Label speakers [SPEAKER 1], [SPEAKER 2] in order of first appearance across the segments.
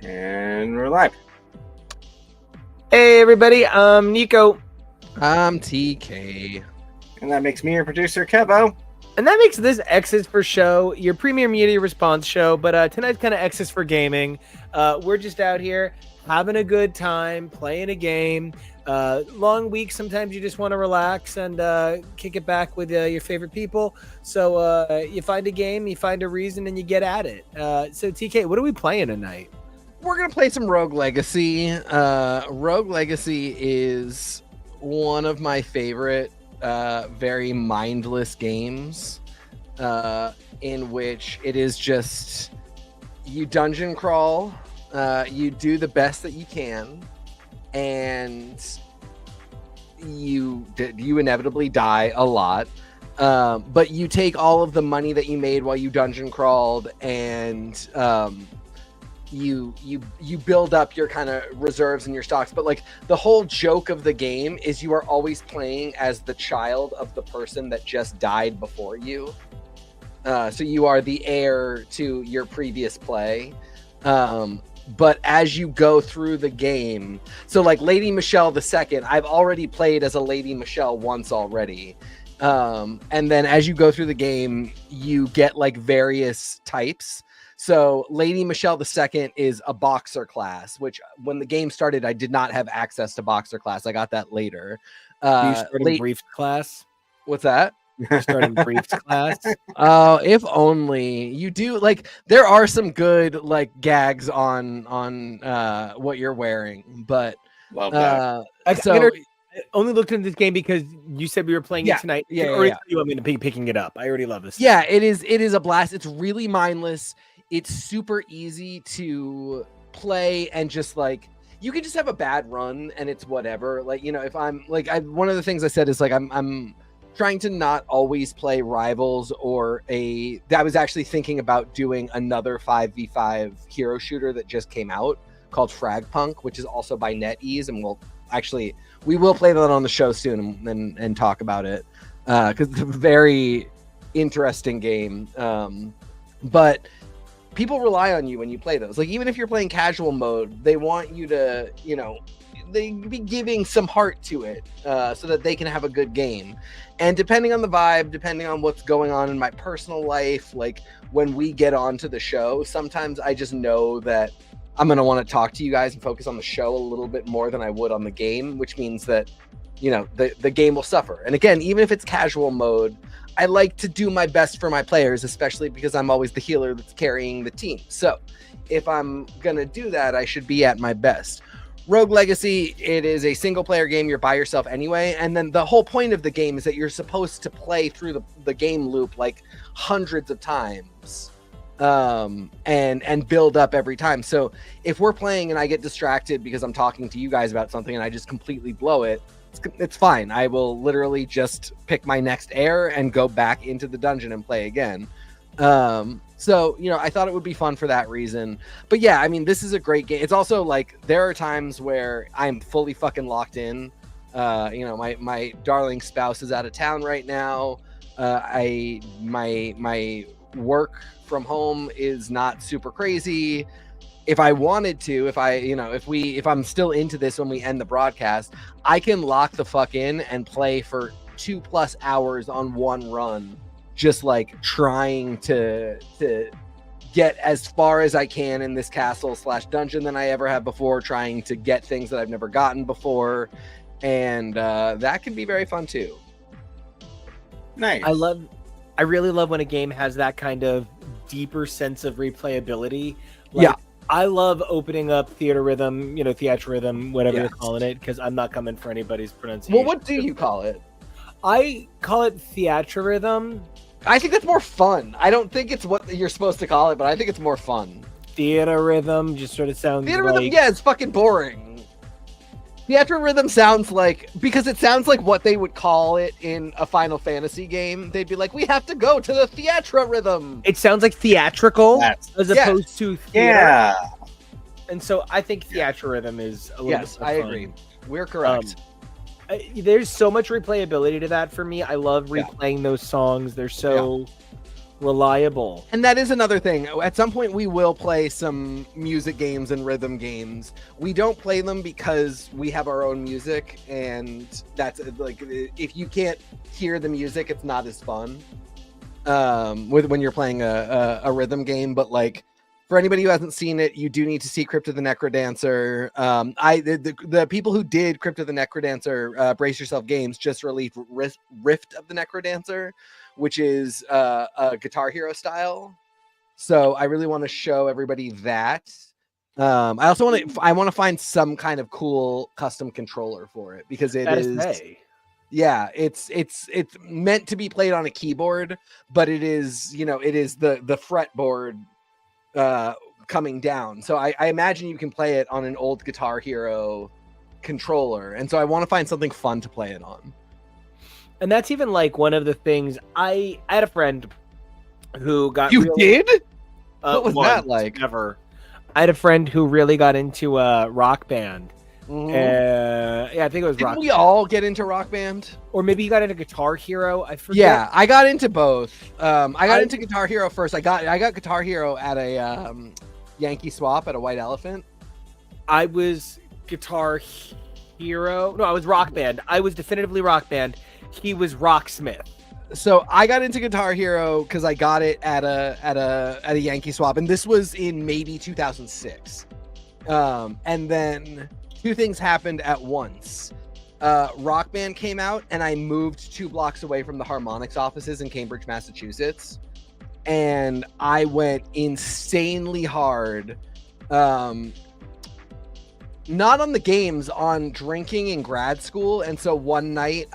[SPEAKER 1] And we're live.
[SPEAKER 2] Hey everybody, I'm Nico.
[SPEAKER 3] I'm TK.
[SPEAKER 1] And that makes me your producer, Kevo.
[SPEAKER 2] And that makes this X's for Show, your premier media response show. But tonight's kind of X's for gaming. We're just out here having a good time, playing a game. Long week, sometimes you just want to relax and kick it back with your favorite people. So you find a game, you find a reason, and you get at it. So TK, what are we playing tonight?
[SPEAKER 3] We're going to play some Rogue Legacy. Rogue Legacy is one of my favorite very mindless games in which it is just you dungeon crawl, you do the best that you can, and you inevitably die a lot. But you take all of the money that you made while you dungeon crawled and you build up your kind of reserves and your stocks. But like the whole joke of the game is you are always playing as the child of the person that just died before you. So you are the heir to your previous play. But as you go through the game, so like Lady Michelle II, I've already played as a Lady Michelle once already. And then as you go through the game, you get like various types. So Lady Michelle II is a boxer class, which when the game started, I did not have access to boxer class. I got that later.
[SPEAKER 2] You started briefs class?
[SPEAKER 3] What's that?
[SPEAKER 2] You started briefs class?
[SPEAKER 3] Oh, if only. You do, like, there are some good like gags on what you're wearing, but
[SPEAKER 1] Love that.
[SPEAKER 2] I
[SPEAKER 3] so
[SPEAKER 2] only looked into this game because you said we were playing it tonight.
[SPEAKER 3] Yeah.
[SPEAKER 2] You want me to be picking it up? I already love this.
[SPEAKER 3] Yeah, it is a blast. It's really mindless. It's super easy to play and just like you can just have a bad run and it's whatever. Like, you know, if I'm like one of the things I said is like I'm trying to not always play rivals or I was actually thinking about doing another 5v5 hero shooter that just came out called Fragpunk, which is also by NetEase, and we will play that on the show soon and talk about it because it's a very interesting game. But people rely on you when you play those. Like, even if you're playing casual mode, they want you to, you know, they be giving some heart to it so that they can have a good game. And depending on the vibe, depending on what's going on in my personal life, like when we get onto the show, sometimes I just know that I'm going to want to talk to you guys and focus on the show a little bit more than I would on the game, which means that, you know, the game will suffer. And again, even if it's casual mode, I like to do my best for my players, especially because I'm always the healer that's carrying the team. So if I'm going to do that, I should be at my best. Rogue Legacy, it is a single player game. You're by yourself anyway. And then the whole point of the game is that you're supposed to play through the game loop like hundreds of times and build up every time. So if we're playing and I get distracted because I'm talking to you guys about something and I just completely blow it, it's fine. I will literally just pick my next heir and go back into the dungeon and play again. So, you know, I thought it would be fun for that reason. But yeah, I mean, this is a great game. It's also like there are times where I'm fully fucking locked in. You know, my darling spouse is out of town right now. My work from home is not super crazy. If I wanted to, if I'm still into this when we end the broadcast, I can lock the fuck in and play for 2+ hours on one run, just like trying to get as far as I can in this castle/dungeon than I ever have before, trying to get things that I've never gotten before. And that can be very fun too.
[SPEAKER 1] Nice.
[SPEAKER 2] I really love when a game has that kind of deeper sense of replayability.
[SPEAKER 3] Yeah.
[SPEAKER 2] I love opening up Theater Rhythm, you know, Theatre Rhythm, whatever you're calling it, because I'm not coming for anybody's pronunciation.
[SPEAKER 3] Well, what do you call it?
[SPEAKER 2] I call it Theatre Rhythm.
[SPEAKER 3] I think that's more fun. I don't think it's what you're supposed to call it, but I think it's more fun.
[SPEAKER 2] Theater Rhythm just sort of sounds
[SPEAKER 3] Theater Rhythm, yeah, it's fucking boring. Theatre Rhythm sounds like, because it sounds like what they would call it in a Final Fantasy game. They'd be like, we have to go to the Theatre Rhythm.
[SPEAKER 2] It sounds like theatrical as opposed to theater.
[SPEAKER 1] Yeah.
[SPEAKER 2] And so I think Theatre Rhythm is a little bit more
[SPEAKER 3] I
[SPEAKER 2] fun.
[SPEAKER 3] agree. We're correct.
[SPEAKER 2] There's so much replayability to that for me. I love replaying those songs. They're so reliable.
[SPEAKER 3] And that is another thing. At some point, we will play some music games and rhythm games. We don't play them because we have our own music, and that's like, if you can't hear the music, it's not as fun when you're playing a rhythm game. But like, for anybody who hasn't seen it, you do need to see Crypt of the Necrodancer. The people who did Crypt of the Necrodancer, Brace Yourself Games, just released Rift of the Necrodancer, which is a Guitar Hero style. So I really want to show everybody that. I also want to find some kind of cool custom controller for it, because it is. Yeah, it's meant to be played on a keyboard, but it is, it is the fretboard coming down. So I imagine you can play it on an old Guitar Hero controller. And so I want to find something fun to play it on.
[SPEAKER 2] And that's even like one of the things. I had a friend who got.
[SPEAKER 3] You did? What was that like?
[SPEAKER 2] Never. I had a friend who really got into Rock Band.
[SPEAKER 3] Mm-hmm.
[SPEAKER 2] Yeah, I think it was
[SPEAKER 3] Didn't
[SPEAKER 2] Rock
[SPEAKER 3] we
[SPEAKER 2] Band.
[SPEAKER 3] all get into Rock Band?
[SPEAKER 2] Or maybe you got into Guitar Hero. I forget.
[SPEAKER 3] Yeah, I got into both. I got into Guitar Hero first. I got Guitar Hero at a Yankee Swap at a White Elephant.
[SPEAKER 2] I was Guitar Hero. No, I was Rock Band. I was definitively Rock Band. He was Rocksmith.
[SPEAKER 3] So I got into Guitar Hero because I got it at a Yankee Swap, and this was in maybe 2006. And then two things happened at once. Rock Band came out, and I moved 2 blocks away from the Harmonix offices in Cambridge, Massachusetts, and I went insanely hard. Not on the games, on drinking in grad school. And so one night,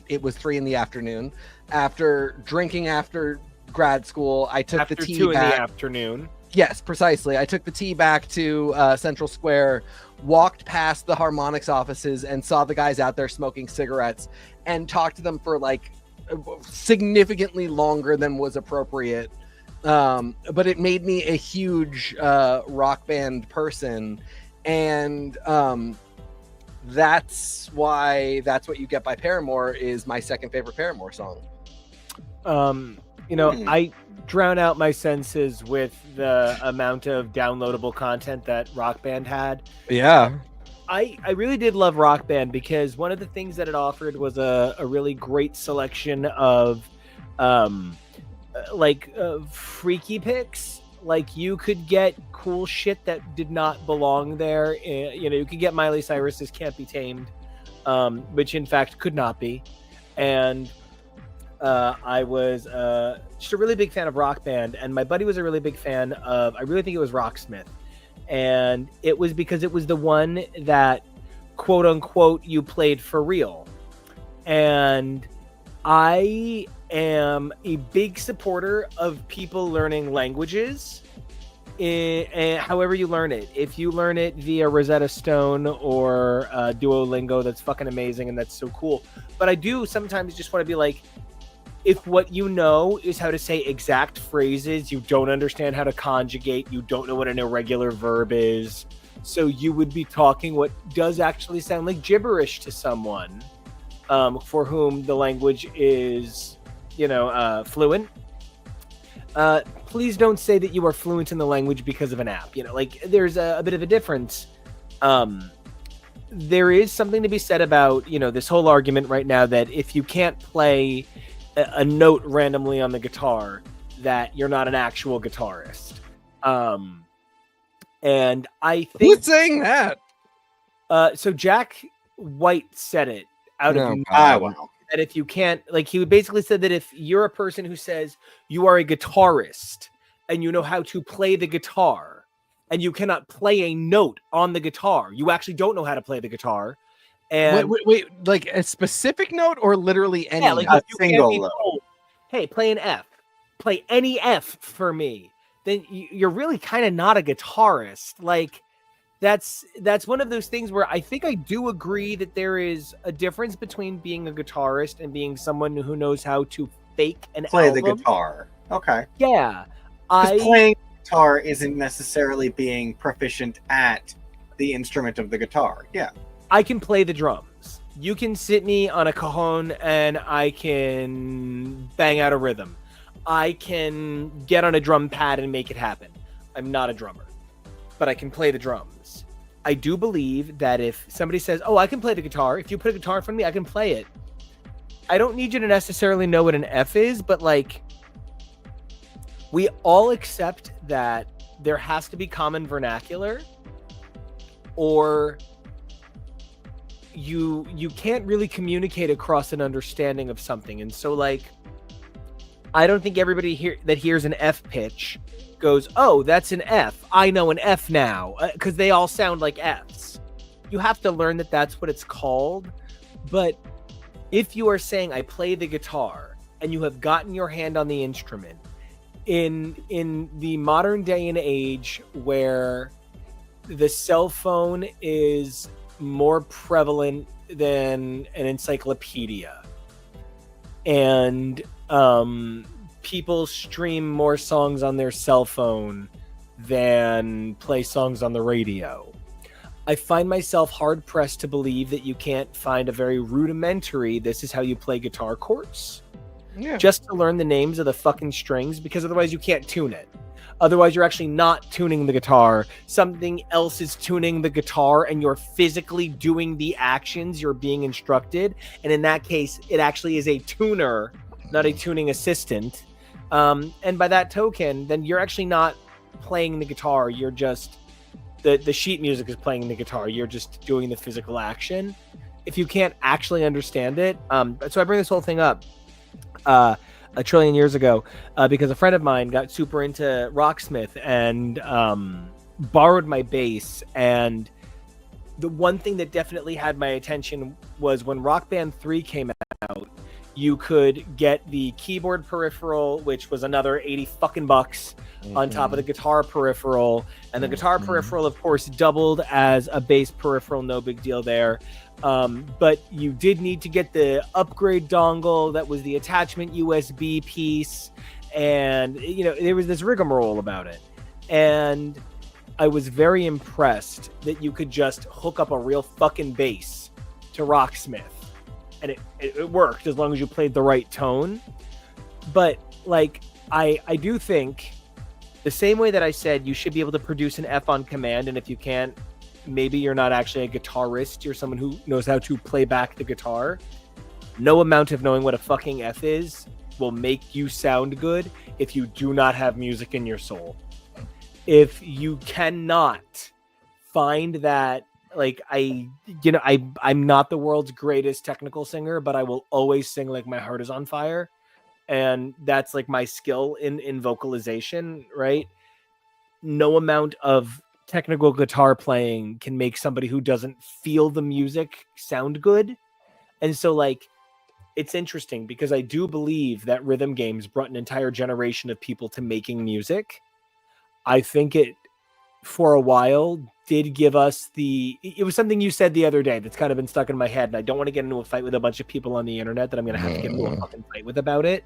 [SPEAKER 3] it was 3 p.m. After drinking after grad school, I took
[SPEAKER 2] After
[SPEAKER 3] the tea
[SPEAKER 2] 2
[SPEAKER 3] back.
[SPEAKER 2] in the afternoon.
[SPEAKER 3] Yes, precisely. I took the tea back to Central Square, walked past the Harmonix offices, and saw the guys out there smoking cigarettes, and talked to them for like significantly longer than was appropriate. But it made me a huge Rock Band person. And that's what you get by Paramore is my second favorite Paramore song.
[SPEAKER 2] I drown out my senses with the amount of downloadable content that Rock Band had.
[SPEAKER 3] Yeah.
[SPEAKER 2] I really did love Rock Band because one of the things that it offered was a really great selection of freaky picks. Like, you could get cool shit that did not belong there. You could get Miley Cyrus's Can't Be Tamed, which in fact could not be. And I was just a really big fan of Rock Band, and my buddy was a really big fan of, I really think it was Rocksmith. And it was because it was the one that, quote unquote, you played for real. And I am a big supporter of people learning languages, however you learn it. If you learn it via Rosetta Stone or Duolingo, that's fucking amazing, and that's so cool. But I do sometimes just want to be like, if what you know is how to say exact phrases, you don't understand how to conjugate, you don't know what an irregular verb is, so you would be talking what does actually sound like gibberish to someone for whom the language is fluent. Please don't say that you are fluent in the language because of an app. There's a bit of a difference. There is something to be said about, this whole argument right now that if you can't play a note randomly on the guitar, that you're not an actual guitarist. And I think...
[SPEAKER 3] Who's saying that?
[SPEAKER 2] So Jack White said it out of...
[SPEAKER 1] Wow.
[SPEAKER 2] That if you can't, he basically said that if you're a person who says you are a guitarist and you know how to play the guitar and you cannot play a note on the guitar, you actually don't know how to play the guitar. And
[SPEAKER 3] wait, like a specific note or literally any
[SPEAKER 2] note?
[SPEAKER 1] A single note.
[SPEAKER 2] Hey, play an F. Play any F for me. Then you're really kind of not a guitarist. That's one of those things where I think I do agree that there is a difference between being a guitarist and being someone who knows how to fake an
[SPEAKER 1] Play
[SPEAKER 2] album.
[SPEAKER 1] the guitar. Okay.
[SPEAKER 2] Yeah.
[SPEAKER 1] Playing guitar isn't necessarily being proficient at the instrument of the guitar. Yeah.
[SPEAKER 2] I can play the drums. You can sit me on a cajon and I can bang out a rhythm. I can get on a drum pad and make it happen. I'm not a drummer, but I can play the drums. I do believe that if somebody says, oh, I can play the guitar, if you put a guitar in front of me, I can play it. I don't need you to necessarily know what an F is, but like, we all accept that there has to be common vernacular, or you can't really communicate across an understanding of something. And so like, I don't think everybody that hears an F pitch goes, oh, that's an F. I know an F now, because they all sound like Fs. You have to learn that that's what it's called. But if you are saying I play the guitar and you have gotten your hand on the instrument, in the modern day and age where the cell phone is more prevalent than an encyclopedia, and people stream more songs on their cell phone than play songs on the radio, I find myself hard pressed to believe that you can't find a very rudimentary "this is how you play guitar" course. Yeah. Just to learn the names of the fucking strings, because otherwise you can't tune it. Otherwise you're actually not tuning the guitar. Something else is tuning the guitar and you're physically doing the actions you're being instructed. And in that case, it actually is a tuner, not a tuning assistant. And by that token, then you're actually not playing the guitar. You're just, the sheet music is playing the guitar. You're just doing the physical action. If you can't actually understand it. So I bring this whole thing up a trillion years ago because a friend of mine got super into Rocksmith and borrowed my bass. And the one thing that definitely had my attention was when Rock Band 3 came out, you could get the keyboard peripheral, which was another 80 fucking bucks on top of the guitar peripheral. And the guitar peripheral, of course, doubled as a bass peripheral. No big deal there. But you did need to get the upgrade dongle that was the attachment USB piece. And, you know, there was this rigmarole about it. And I was very impressed that you could just hook up a real fucking bass to Rocksmith. And it worked as long as you played the right tone. But, like, I do think the same way that I said you should be able to produce an F on command, and if you can't, maybe you're not actually a guitarist, you're someone who knows how to play back the guitar. No amount of knowing what a fucking F is will make you sound good if you do not have music in your soul. If you cannot find that, like, I'm not the world's greatest technical singer, but I will always sing like my heart is on fire. And that's like my skill in vocalization, right? No amount of technical guitar playing can make somebody who doesn't feel the music sound good. And so, like, it's interesting because I do believe that rhythm games brought an entire generation of people to making music. I think it, for a while, did give us it was something you said the other day that's kind of been stuck in my head, and I don't want to get into a fight with a bunch of people on the internet that I'm going to have to get into a fucking fight with about it.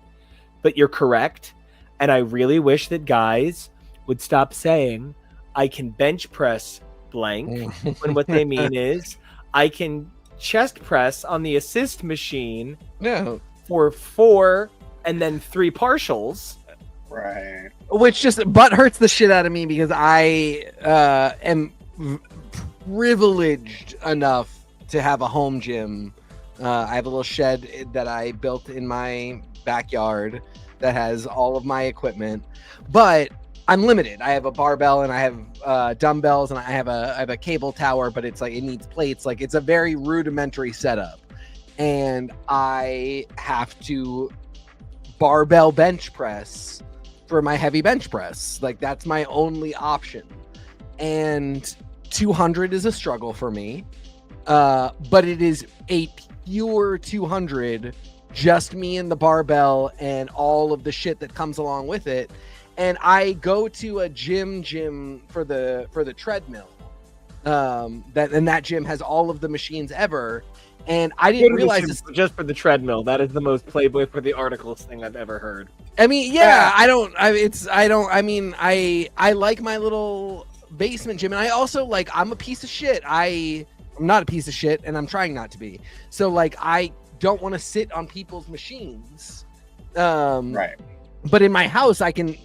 [SPEAKER 2] But you're correct. And I really wish that guys would stop saying, I can bench press blank, when what they mean is, I can chest press on the assist machine for 4 and then 3 partials.
[SPEAKER 1] Right.
[SPEAKER 3] Which just butt hurts the shit out of me because I am privileged enough to have a home gym. I have a little shed that I built in my backyard that has all of my equipment, but I'm limited. I have a barbell and I have dumbbells and I have a cable tower, but it's like it needs plates. Like, it's a very rudimentary setup, and I have to barbell bench press for my heavy bench press. Like, that's my only option, and 200 is a struggle for me, but it is a pure 200, just me and the barbell and all of the shit that comes along with it. And I go to a gym for the treadmill. That gym has all of the machines ever. And I didn't realize this
[SPEAKER 2] just for the treadmill. That is the most Playboy for the articles thing I've ever heard.
[SPEAKER 3] I mean, yeah, I like my little basement gym. And I also, like, I'm a piece of shit. I'm not a piece of shit, and I'm trying not to be. So, like, I don't want to sit on people's machines.
[SPEAKER 1] Right.
[SPEAKER 3] But in my house, I can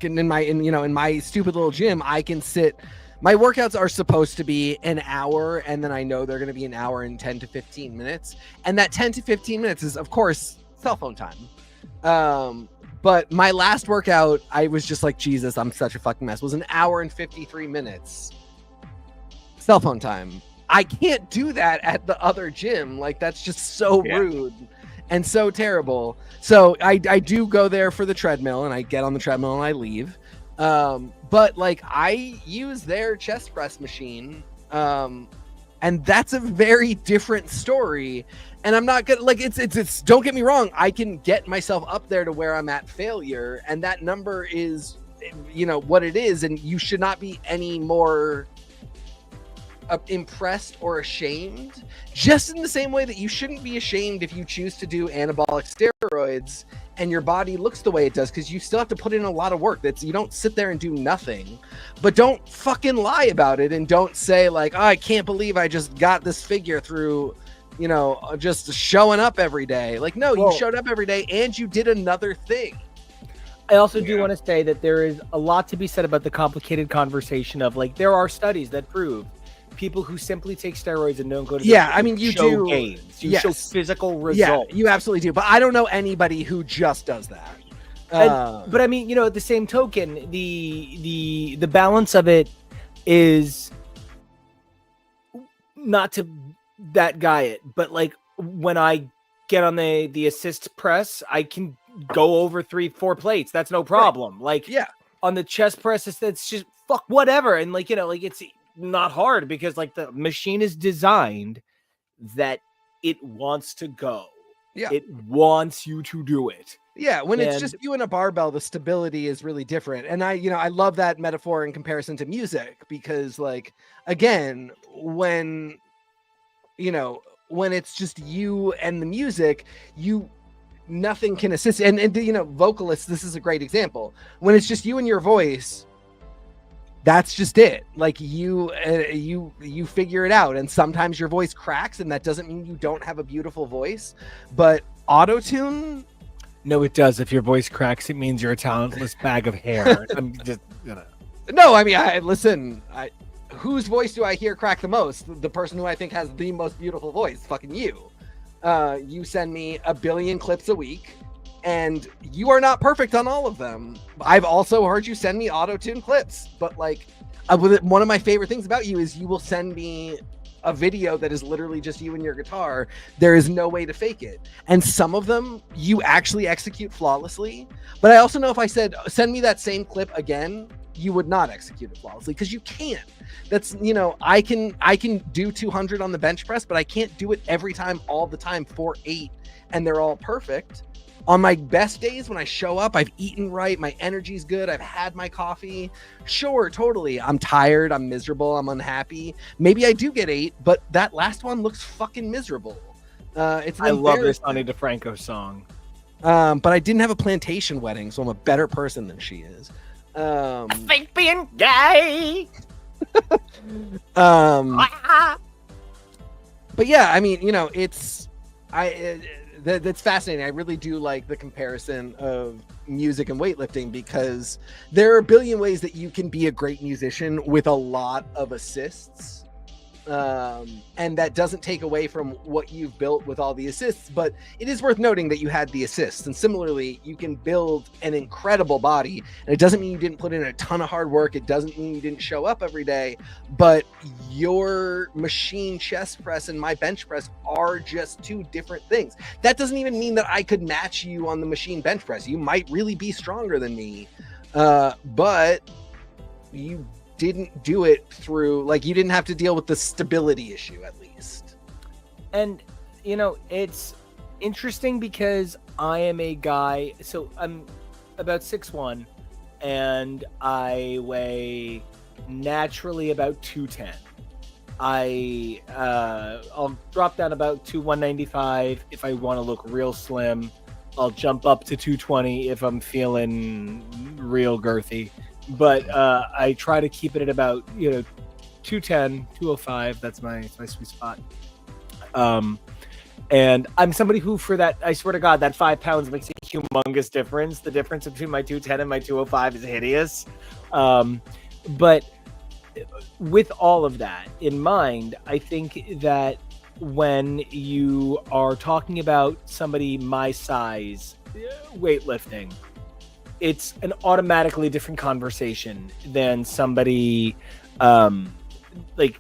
[SPEAKER 3] in my stupid little gym, I can sit. My workouts are supposed to be an hour, and then I know they're going to be an hour and 10 to 15 minutes. And that 10 to 15 minutes is, of course, cell phone time. But my last workout, I was just like, Jesus, I'm such a fucking mess. Was an hour and 53 minutes cell phone time. I can't do that at the other gym. Like, that's just so rude and so terrible. So I do go there for the treadmill, and I get on the treadmill and I leave. But like, I use their chest press machine. And that's a very different story. And I'm not gonna like it's don't get me wrong, I can get myself up there to where I'm at failure, and that number is, what it is, and you should not be any more impressed or ashamed, just in the same way that you shouldn't be ashamed if you choose to do anabolic steroids and your body looks the way it does, because you still have to put in a lot of work. You don't sit there and do nothing. But don't fucking lie about it, and don't say like, oh, I can't believe I just got this figure through just showing up every day. Like, no, you showed up every day and you did another thing.
[SPEAKER 2] I also do want to say that there is a lot to be said about the complicated conversation of, like, there are studies that prove people who simply take steroids and don't go to
[SPEAKER 3] you
[SPEAKER 2] show
[SPEAKER 3] do
[SPEAKER 2] gains. You show physical results.
[SPEAKER 3] Yeah, you absolutely do. But I don't know anybody who just does that.
[SPEAKER 2] But I mean, at the same token, the balance of it is not to that guy it, but like when I get on the assist press, I can go over 3-4 plates. That's no problem. Right. Like, on the chest press, it's just fuck whatever. And like, it's not hard, because like the machine is designed that it wants to go. Yeah. It wants you to do it.
[SPEAKER 3] Yeah, when it's just you and a barbell, the stability is really different. And I love that metaphor in comparison to music, because like, again, when it's just you and the music, nothing can assist. And vocalists, this is a great example. When it's just you and your voice, that's just it. Like, you figure it out. And sometimes your voice cracks, and that doesn't mean you don't have a beautiful voice. But auto-tune,
[SPEAKER 2] no, it does. If your voice cracks, it means you're a talentless bag of hair. I'm just
[SPEAKER 3] No, I mean, whose voice do I hear crack the most? The person who I think has the most beautiful voice. Fucking you. You send me 1 billion clips a week, and you are not perfect on all of them. I've also heard you send me auto-tune clips, but like, one of my favorite things about you is you will send me a video that is literally just you and your guitar. There is no way to fake it. And some of them you actually execute flawlessly. But I also know if I said, send me that same clip again, you would not execute it flawlessly, because you can't. That's, I can do 200 on the bench press, but I can't do it every time, all the time, 4-8, and they're all perfect. On my best days, when I show up, I've eaten right, my energy's good, I've had my coffee. Sure, totally. I'm tired, I'm miserable, I'm unhappy. Maybe I do get 8, but that last one looks fucking miserable.
[SPEAKER 2] I love this Ani DeFranco song.
[SPEAKER 3] But I didn't have a plantation wedding, so I'm a better person than she is.
[SPEAKER 2] I think being gay.
[SPEAKER 3] But yeah, I mean, that's fascinating. I really do like the comparison of music and weightlifting, because there are a billion ways that you can be a great musician with a lot of assists. And that doesn't take away from what you've built with all the assists, but it is worth noting that you had the assists. And similarly, you can build an incredible body, and it doesn't mean you didn't put in a ton of hard work. It doesn't mean you didn't show up every day, but your machine chest press and my bench press are just two different things. That doesn't even mean that I could match you on the machine bench press. You might really be stronger than me, but you didn't do it through, like, you didn't have to deal with the stability issue, at least.
[SPEAKER 2] And it's interesting, because I am a guy, so I'm about 6'1", and I weigh naturally about 210. I'll drop down about to 195 if I want to look real slim. I'll jump up to 220 if I'm feeling real girthy. But I try to keep it at about 210, 205. That's my sweet spot. And I'm somebody who, for that, I swear to God, that 5 pounds makes a humongous difference. The difference between my 210 and my 205 is hideous. But with all of that in mind, I think that when you are talking about somebody my size weightlifting, it's an automatically different conversation than somebody like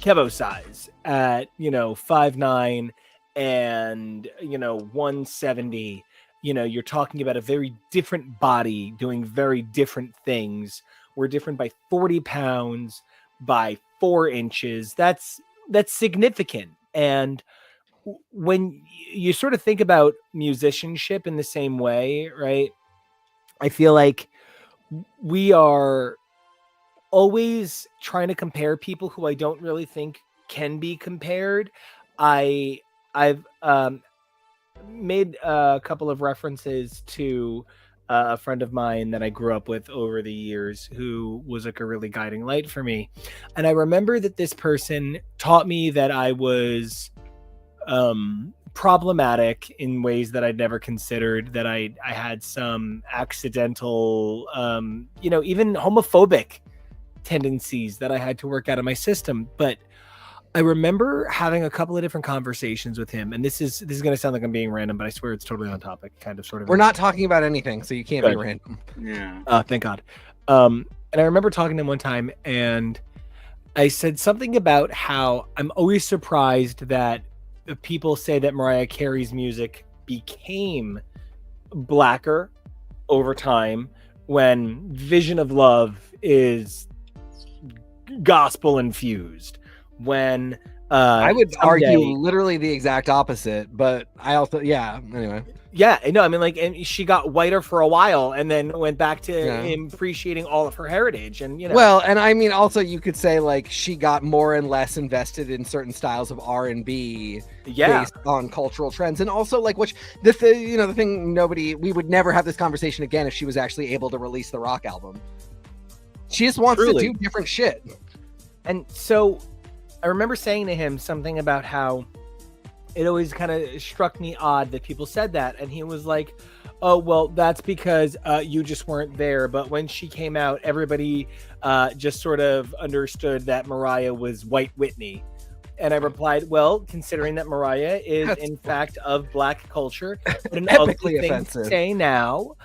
[SPEAKER 2] Kevo size at 5'9" and 170. You're talking about a very different body doing very different things. We're different by 40 pounds, by 4 inches. That's significant. And when you sort of think about musicianship in the same way, right? I feel like we are always trying to compare people who I don't really think can be compared. I've made a couple of references to a friend of mine that I grew up with over the years who was like a really guiding light for me. And I remember that this person taught me that I was problematic in ways that I'd never considered, that I had some accidental, even homophobic tendencies that I had to work out of my system. But I remember having a couple of different conversations with him, and this is going to sound like I'm being random, but I swear it's totally on topic, kind of, sort of.
[SPEAKER 3] We're not talking about anything, so you can't be random.
[SPEAKER 1] Yeah.
[SPEAKER 2] Thank God. And I remember talking to him one time, and I said something about how I'm always surprised that people say that Mariah Carey's music became blacker over time when Vision of Love is gospel infused. When
[SPEAKER 3] I would argue literally the exact opposite, but I also anyway.
[SPEAKER 2] Yeah, no, I mean, like, and she got whiter for a while and then went back to appreciating all of her heritage. And
[SPEAKER 3] well, and I mean, also you could say like she got more and less invested in certain styles of R&B based on cultural trends, and also like the thing we would never have this conversation again if she was actually able to release the rock album. She just wants to do different shit.
[SPEAKER 2] And so I remember saying to him something about how it always kind of struck me odd that people said that. And he was like, oh, well, that's because you just weren't there. But when she came out, everybody just sort of understood that Mariah was White Whitney. And I replied, well, considering that Mariah is in fact of Black culture, but an ugly thing to say now,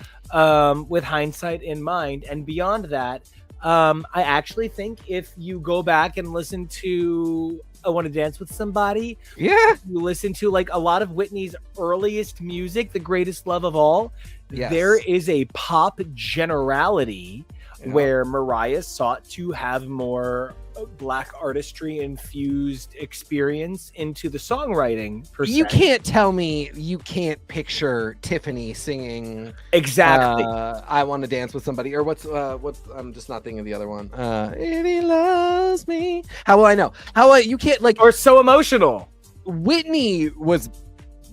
[SPEAKER 2] with hindsight in mind. And beyond that, I actually think if you go back and listen to I Want to Dance with Somebody, you listen to like a lot of Whitney's earliest music, The Greatest Love of All, there is a pop generality where Mariah sought to have more Black artistry infused experience into the songwriting.
[SPEAKER 3] You can't tell me you can't picture Tiffany singing
[SPEAKER 2] exactly
[SPEAKER 3] I Want to Dance with Somebody, or what's I'm just not thinking of the other one. If he loves me, how will I know? You can't like,
[SPEAKER 2] or So Emotional.
[SPEAKER 3] Whitney was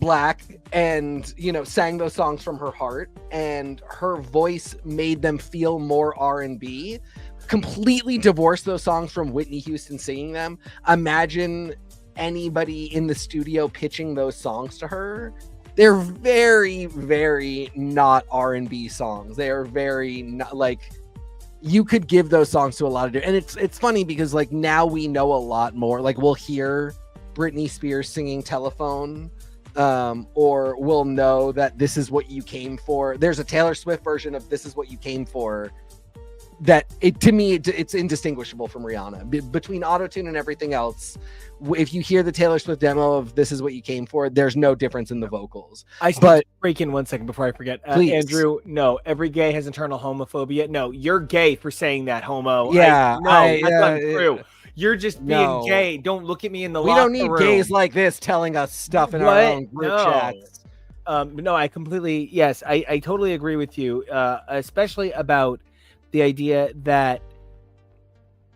[SPEAKER 3] Black and sang those songs from her heart, and her voice made them feel more R&B. Completely divorce those songs from Whitney Houston singing them. Imagine anybody in the studio pitching those songs to her. They're very, very not R&B songs. They are very not, like, you could give those songs to a lot of different, and it's funny because like now we know a lot more. Like we'll hear Britney Spears singing Telephone, or we'll know that This Is What You Came For. There's a Taylor Swift version of This Is What You Came For that to me it's indistinguishable from Rihanna. Between autotune and everything else, if you hear the Taylor Swift demo of This Is What You Came For, there's no difference in the vocals.
[SPEAKER 2] But break in 1 second before I forget.
[SPEAKER 3] Andrew,
[SPEAKER 2] no, every gay has internal homophobia. No, you're gay for saying that, homo.
[SPEAKER 3] That's
[SPEAKER 2] not true. You're just being gay. Don't look at me in the locker room. We don't need
[SPEAKER 3] gays like this telling us stuff in our own group chats.
[SPEAKER 2] No, I completely, yes, I totally agree with you, especially about the idea that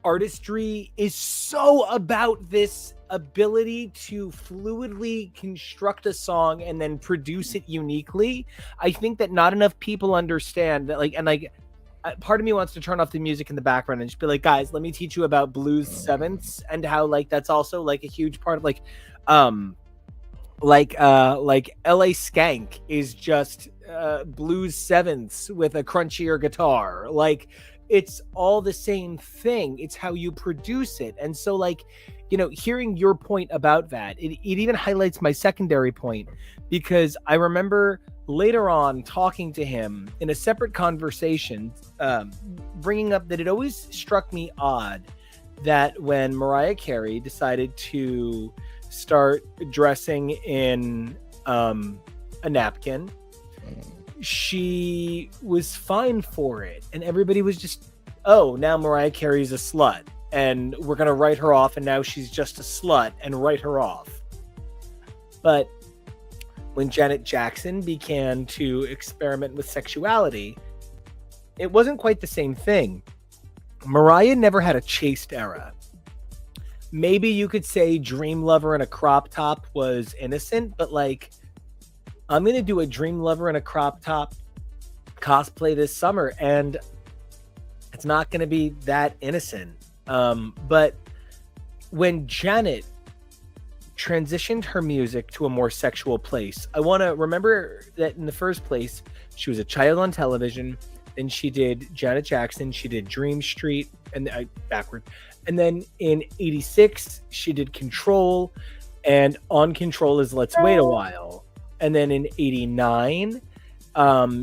[SPEAKER 2] artistry is so about this ability to fluidly construct a song and then produce it uniquely. I think that not enough people understand that, part of me wants to turn off the music in the background and just be like, guys, let me teach you about blues sevenths and how like that's also like a huge part of like LA Skank is just blues sevenths with a crunchier guitar. Like it's all the same thing. It's how you produce it. And so like, you know, hearing your point about that, it even highlights my secondary point, because I remember later on talking to him in a separate conversation, bringing up that it always struck me odd that when Mariah Carey decided to start dressing in a napkin, she was fine for it, and everybody was just, oh, now Mariah Carey's a slut and we're gonna write her off, and now she's just a slut and write her off. But when Janet Jackson began to experiment with sexuality, it wasn't quite the same thing. Mariah never had a chaste era. Maybe you could say Dream Lover in a crop top was innocent, but like, I'm going to do a Dream Lover in a crop top cosplay this summer, and it's not going to be that innocent. But when Janet transitioned her music to a more sexual place, I want to remember that in the first place, she was a child on television. Then she did Janet Jackson. She did Dream Street, and backward. And then in '86, she did Control, and on Control is Let's Wait a While. And then in '89,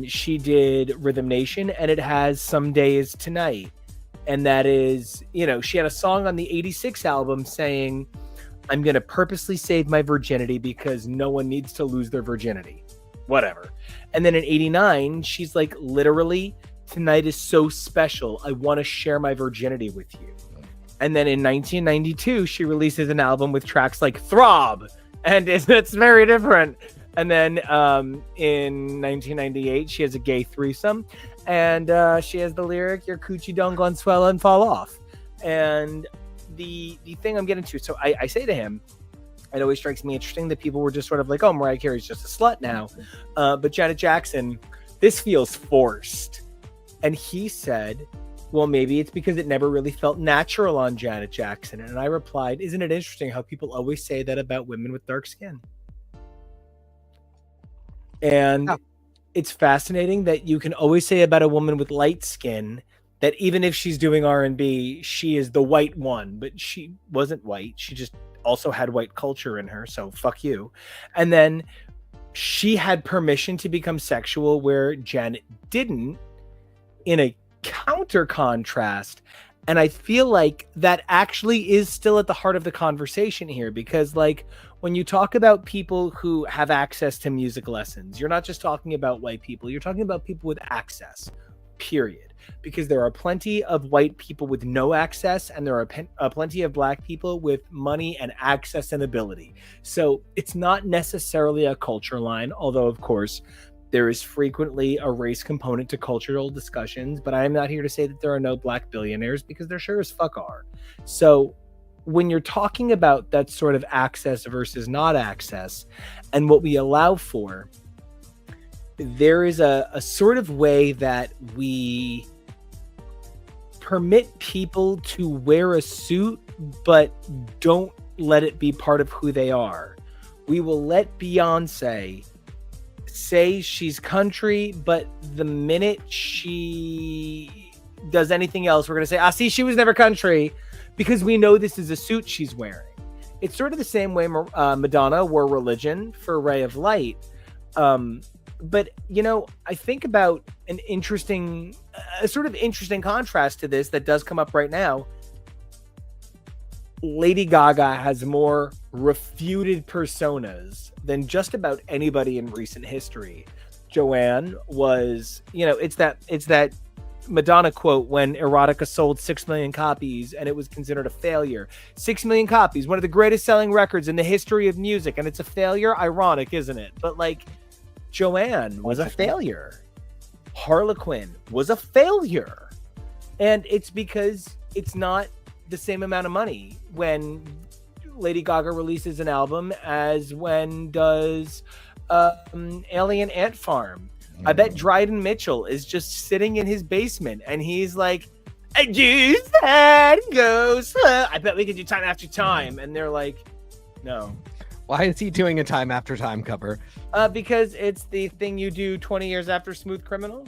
[SPEAKER 2] she did Rhythm Nation, and it has Someday Is Tonight. And that is, you know, she had a song on the '86 album saying, I'm going to purposely save my virginity because no one needs to lose their virginity. Whatever. And then in '89, she's like, literally, tonight is so special. I want to share my virginity with you. And then in 1992, she releases an album with tracks like Throb, and it's very different. And then in 1998, she has a gay threesome, and she has the lyric, your coochie don't go and swell and fall off. And the thing I'm getting to, so I say to him, it always strikes me interesting that people were just sort of like, oh, Mariah Carey's just a slut now. But Janet Jackson, this feels forced. And he said, well, maybe it's because it never really felt natural on Janet Jackson. And I replied, isn't it interesting how people always say that about women with dark skin? And it's fascinating that you can always say about a woman with light skin that even if she's doing R&B, she is the white one, but she wasn't white. She just also had white culture in her, so fuck you. And then she had permission to become sexual where Janet didn't, in a counter contrast. And I feel like that actually is still at the heart of the conversation here, because like when you talk about people who have access to music lessons, you're not just talking about white people, you're talking about people with access, period. Because there are plenty of white people with no access, and there are plenty of black people with money and access and ability. So it's not necessarily a culture line, although of course there is frequently a race component to cultural discussions, but I am not here to say that there are no black billionaires, because there sure as fuck are. So when you're talking about that sort of access versus not access and what we allow for, there is a sort of way that we permit people to wear a suit, but don't let it be part of who they are. We will let Beyonce say she's country, but the minute she does anything else, we're going to say, see, she was never country, because we know this is a suit she's wearing. It's sort of the same way Madonna wore Religion for Ray of Light. But, you know, I think about a sort of interesting contrast to this that does come up right now. Lady Gaga has more refuted personas than just about anybody in recent history. Joanne was, you know, it's that Madonna quote when Erotica sold 6 million copies and it was considered a failure. 6 million copies, one of the greatest selling records in the history of music, and it's a failure. Ironic, isn't it? But like, Joanne was a failure. Harlequin was a failure. And it's because it's not the same amount of money when Lady Gaga releases an album as when does Alien Ant Farm. I bet Dryden Mitchell is just sitting in his basement and he's like, I do that goes. I bet we could do Time After Time. And they're like, no.
[SPEAKER 3] Why is he doing a Time After Time cover?
[SPEAKER 2] Because it's the thing you do 20 years after Smooth Criminal.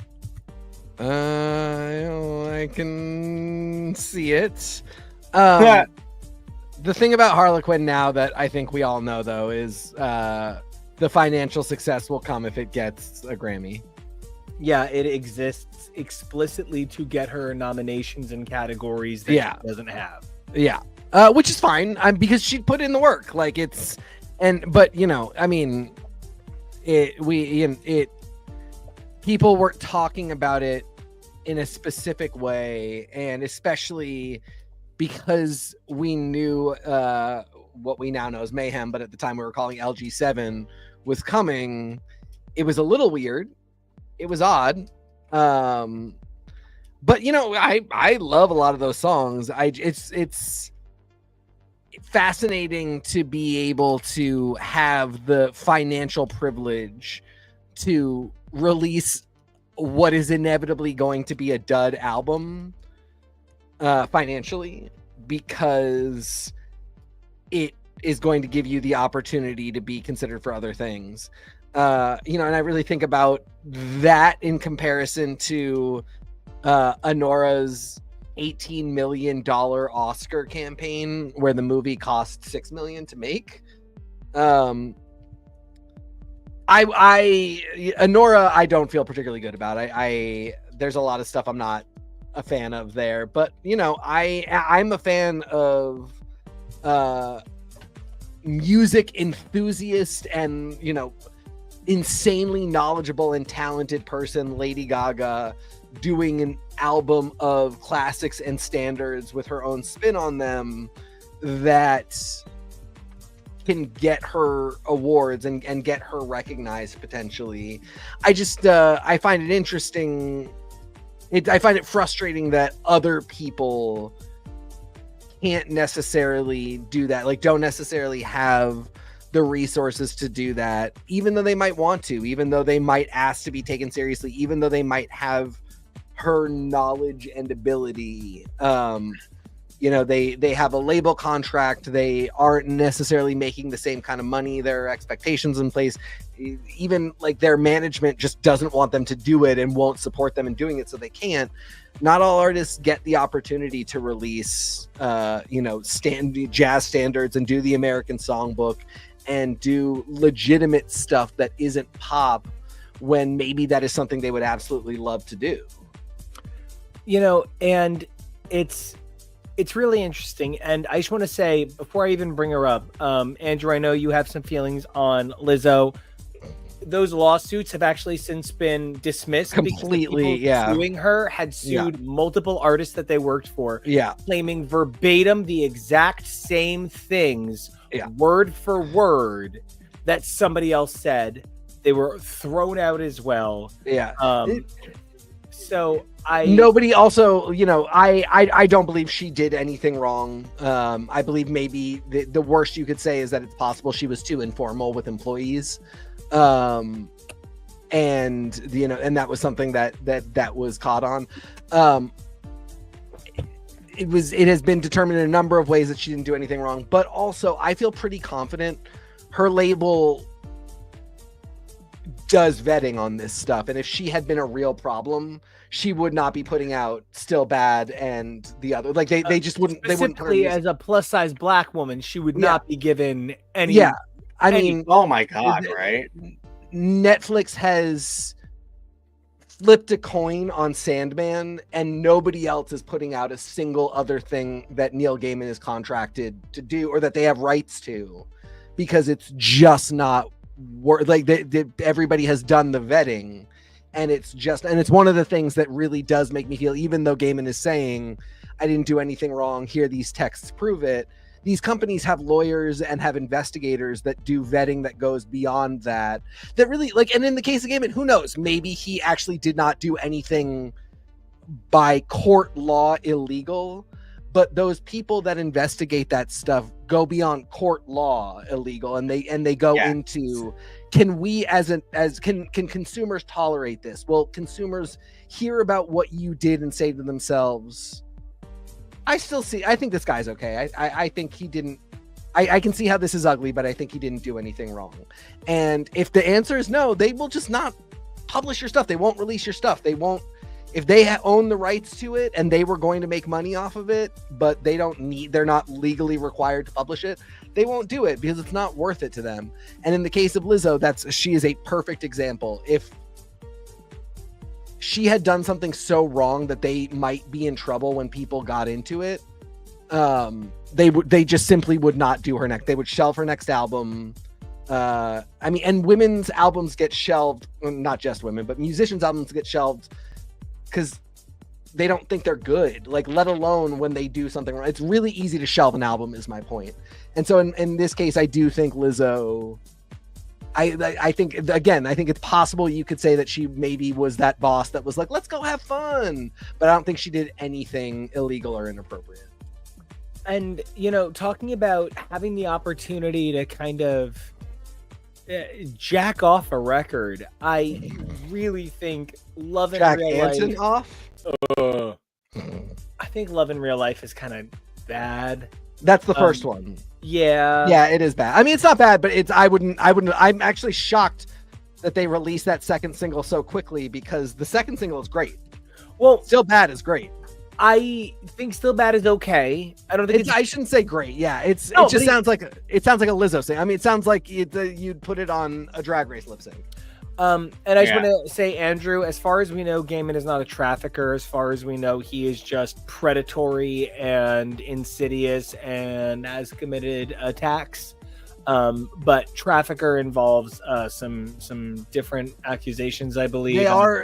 [SPEAKER 3] I can see it. The thing about Harlequin now that I think we all know, though, is the financial success will come if it gets a Grammy.
[SPEAKER 2] Yeah, it exists explicitly to get her nominations in categories that she doesn't have.
[SPEAKER 3] Yeah, which is fine. Because she put in the work. Like but you know, I mean, people were talking about it in a specific way, and especially because we knew what we now know as Mayhem, but at the time we were calling LG7 was coming. It was a little weird. It was odd. But you know, I love a lot of those songs. It's fascinating to be able to have the financial privilege to release what is inevitably going to be a dud album financially, because it is going to give you the opportunity to be considered for other things. You know, and I really think about that in comparison to Anora's $18 million Oscar campaign, where the movie cost $6 million to make. Anora, I don't feel particularly good about. There's a lot of stuff I'm not a fan of there, but you know, I'm a fan of music enthusiast and, you know, insanely knowledgeable and talented person, Lady Gaga, doing an album of classics and standards with her own spin on them that can get her awards and get her recognized potentially. I find it interesting. I find it frustrating that other people can't necessarily do that, like don't necessarily have the resources to do that, even though they might want to, even though they might ask to be taken seriously, even though they might have her knowledge and ability. You know, they have a label contract. They aren't necessarily making the same kind of money. There are expectations in place. Even like their management just doesn't want them to do it and won't support them in doing it, so they can't. Not all artists get the opportunity to release, you know, jazz standards and do the American Songbook and do legitimate stuff that isn't pop, when maybe that is something they would absolutely love to do.
[SPEAKER 2] You know, and it's really interesting. And I just want to say, before I even bring her up, Andrew, I know you have some feelings on Lizzo. Those lawsuits have actually since been dismissed
[SPEAKER 3] completely.
[SPEAKER 2] Suing her had sued multiple artists that they worked for, claiming verbatim the exact same things, word for word, that somebody else said. They were thrown out as well. So nobody also, you know, I don't believe she did anything wrong. I believe maybe the worst you could say is that it's possible she was too informal with employees. And you know, and that was something that was caught on. It has been determined in a number of ways that she didn't do anything wrong, but also I feel pretty confident her label does vetting on this stuff, and if she had been a real problem, she would not be putting out Still Bad and the other, like they just wouldn't. They wouldn't put her as a plus size Black woman, she would not be given any.
[SPEAKER 3] I mean,
[SPEAKER 1] oh my God, right?
[SPEAKER 3] Netflix has flipped a coin on Sandman, and nobody else is putting out a single other thing that Neil Gaiman is contracted to do or that they have rights to, because it's just not like everybody has done the vetting, and it's one of the things that really does make me feel, even though Gaiman is saying I didn't do anything wrong, here these texts prove it, these companies have lawyers and have investigators that do vetting that goes beyond that really, like, and in the case of Gaiman, who knows, maybe he actually did not do anything by court law illegal, but those people that investigate that stuff go beyond court law illegal, and they go into, can we can consumers tolerate this? Well, consumers hear about what you did and say to themselves, I think this guy's okay. I think he didn't I can see how this is ugly, but I think he didn't do anything wrong. And if the answer is no, they will just not publish your stuff. They won't release your stuff. They won't. If they own the rights to it and they were going to make money off of it, but they're not legally required to publish it, they won't do it because it's not worth it to them. And in the case of Lizzo, she is a perfect example. If she had done something so wrong that they might be in trouble when people got into it, they just simply would not do her next. They would shelve her next album. And women's albums get shelved, well, not just women, but musicians' albums get shelved because they don't think they're good, like, let alone when they do something wrong. It's really easy to shelve an album is my point. And so in this case, I do think Lizzo, I think it's possible you could say that she maybe was that boss that was like, let's go have fun. But I don't think she did anything illegal or inappropriate.
[SPEAKER 2] And, talking about having the opportunity to kind of jack off a record, I really think Love in
[SPEAKER 3] Jack
[SPEAKER 2] Real
[SPEAKER 3] Anson
[SPEAKER 2] Life.
[SPEAKER 3] off?
[SPEAKER 2] I think Love in Real Life is kind of bad.
[SPEAKER 3] That's the first one.
[SPEAKER 2] Yeah,
[SPEAKER 3] it is bad. I mean, it's not bad, but I'm actually shocked that they released that second single so quickly because the second single is great.
[SPEAKER 2] Well,
[SPEAKER 3] Still Bad is great.
[SPEAKER 2] I think Still Bad is okay. I don't think
[SPEAKER 3] I shouldn't say great. Yeah, it sounds like a Lizzo thing. I mean, it sounds like you'd put it on a Drag Race lip sync.
[SPEAKER 2] And I just want to say, Andrew, as far as we know, Gaiman is not a trafficker. As far as we know, he is just predatory and insidious and has committed attacks. But trafficker involves some different accusations, I believe.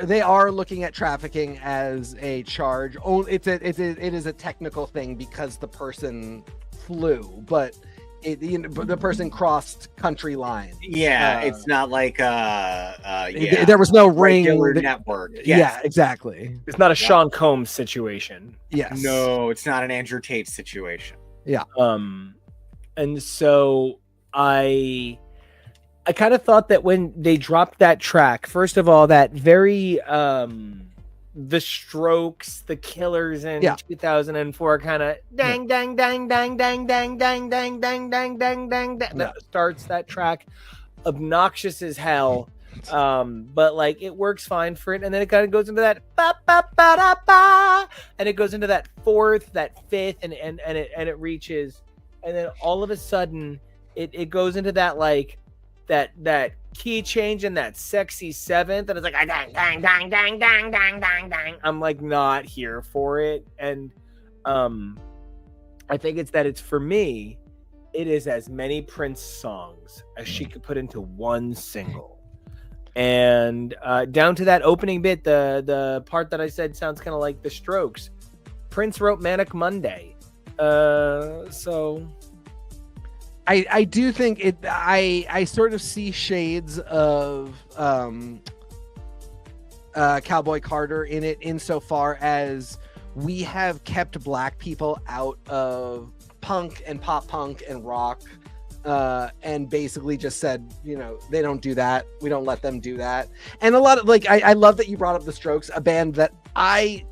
[SPEAKER 3] They are looking at trafficking as a charge. It is a technical thing because the person flew, but the person crossed country lines.
[SPEAKER 1] Yeah, it's not like
[SPEAKER 3] there was no ring
[SPEAKER 1] network. Yes.
[SPEAKER 3] Yeah, exactly.
[SPEAKER 2] It's not a Sean Combs situation.
[SPEAKER 3] Yes.
[SPEAKER 1] No, it's not an Andrew Tate situation.
[SPEAKER 3] Yeah.
[SPEAKER 2] And so I kind of thought that when they dropped that track, first of all, that very The Strokes, The Killers in 2004 kind of dang dang dang dang dang dang dang dang dang dang dang dang that starts that track, obnoxious as hell. But like it works fine for it, and then it kind of goes into that ba ba ba da ba, and it goes into that fourth, that fifth, and it reaches, and then all of a sudden it goes into that like that key change in that sexy seventh, and it's like dang dang dang dang dang dang dang dang. I'm like not here for it, and I think it's for me, it is as many Prince songs as she could put into one single. And down to that opening bit, the part that I said sounds kind of like The Strokes. Prince wrote Manic Monday. So
[SPEAKER 3] I do think it. I sort of see shades of Cowboy Carter in it, insofar as we have kept Black people out of punk and pop punk and rock, and basically just said, they don't do that. We don't let them do that. And a lot of I love that you brought up The Strokes, a band that I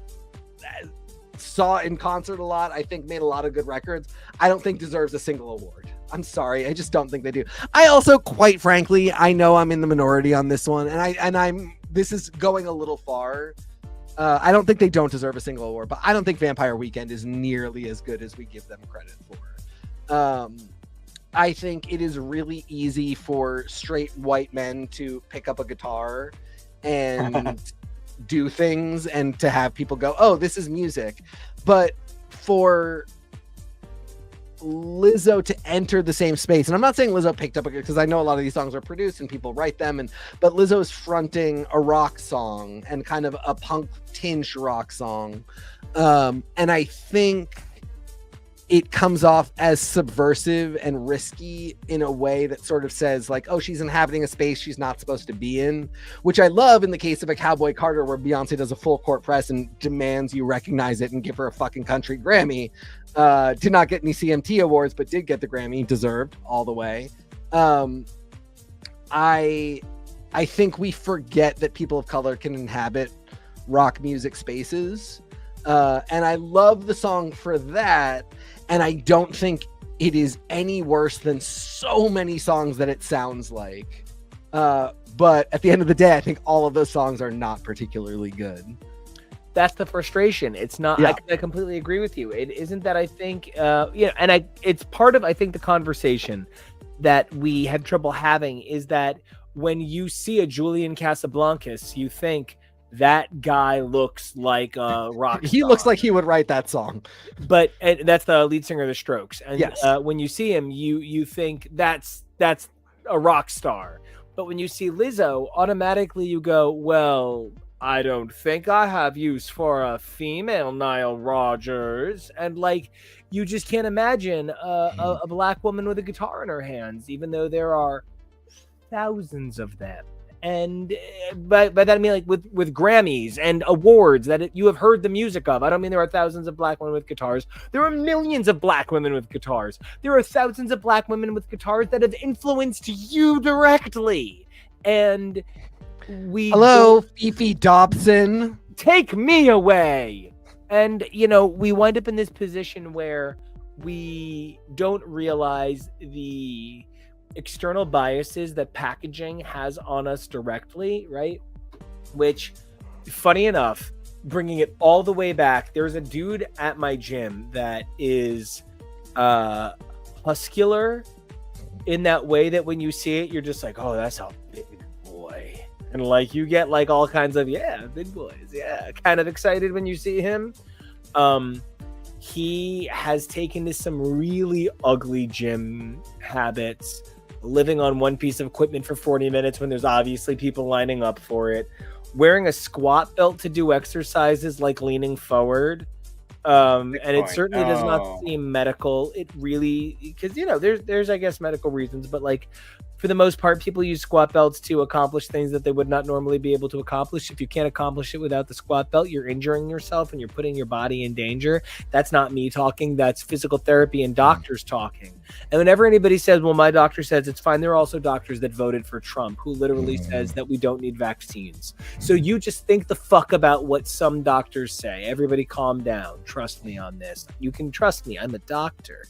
[SPEAKER 3] saw in concert a lot. I think made a lot of good records. I don't think deserves a single award. I'm sorry. I just don't think they do. I also, quite frankly, I know I'm in the minority on this one, and this is going a little far. I don't think they don't deserve a single award, but I don't think Vampire Weekend is nearly as good as we give them credit for. I think it is really easy for straight white men to pick up a guitar and do things and to have people go, oh, this is music. But for Lizzo to enter the same space, and I'm not saying Lizzo picked up because I know a lot of these songs are produced and people write them, but Lizzo's fronting a rock song and kind of a punk tinge rock song, and I think it comes off as subversive and risky in a way that sort of says like, oh, she's inhabiting a space she's not supposed to be in, which I love in the case of a Cowboy Carter, where Beyonce does a full court press and demands you recognize it and give her a fucking country Grammy. Did not get any CMT awards, but did get the Grammy, deserved all the way. I think we forget that people of color can inhabit rock music spaces. And I love the song for that. And I don't think it is any worse than so many songs that it sounds like. But at the end of the day, I think all of those songs are not particularly good.
[SPEAKER 2] That's the frustration. It's not.
[SPEAKER 3] Yeah.
[SPEAKER 2] I completely agree with you. It isn't that I think, and it's part of, I think, the conversation that we had trouble having is that when you see a Julian Casablancas, you think that guy looks like a rock star.
[SPEAKER 3] He looks like he would write that song.
[SPEAKER 2] But and that's the lead singer of the Strokes. And
[SPEAKER 3] yes.
[SPEAKER 2] When you see him, you think that's a rock star. But when you see Lizzo, automatically you go, well, I don't think I have use for a female Nile Rodgers. And like, you just can't imagine a black woman with a guitar in her hands, even though there are thousands of them. And by that I mean like with Grammys and awards that you have heard the music of. I don't mean there are thousands of black women with guitars. There are millions of black women with guitars. There are thousands of black women with guitars that have influenced you directly. And
[SPEAKER 3] hello, Fifi Dobson,
[SPEAKER 2] take me away. And we wind up in this position where we don't realize the external biases that packaging has on us directly, right? Which, funny enough, bringing it all the way back, there's a dude at my gym that is muscular in that way that when you see it, you're just like, oh, that's a big boy. And like you get like all kinds of big boys, kind of excited when you see him. He has taken to some really ugly gym habits, living on one piece of equipment for 40 minutes when there's obviously people lining up for it, wearing a squat belt to do exercises like leaning forward. And it certainly does not seem medical. It really, because there's I guess medical reasons, but like for the most part, people use squat belts to accomplish things that they would not normally be able to accomplish. If you can't accomplish it without the squat belt, you're injuring yourself and you're putting your body in danger. That's not me talking. That's physical therapy and doctors talking. And whenever anybody says, well, my doctor says it's fine, there are also doctors that voted for Trump who literally says that we don't need vaccines. So you just think the fuck about what some doctors say. Everybody calm down. Trust me on this. You can trust me. I'm a doctor.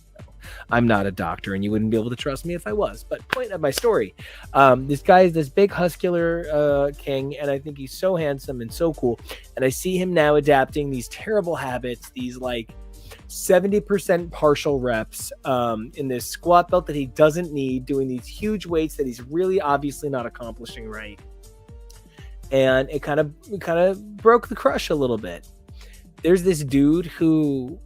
[SPEAKER 2] I'm not a doctor, and you wouldn't be able to trust me if I was. But point of my story, this guy is this big muscular king, and I think he's so handsome and so cool. And I see him now adapting these terrible habits, these like 70% partial reps in this squat belt that he doesn't need, doing these huge weights that he's really obviously not accomplishing right. And it kind of broke the crush a little bit. There's this dude who,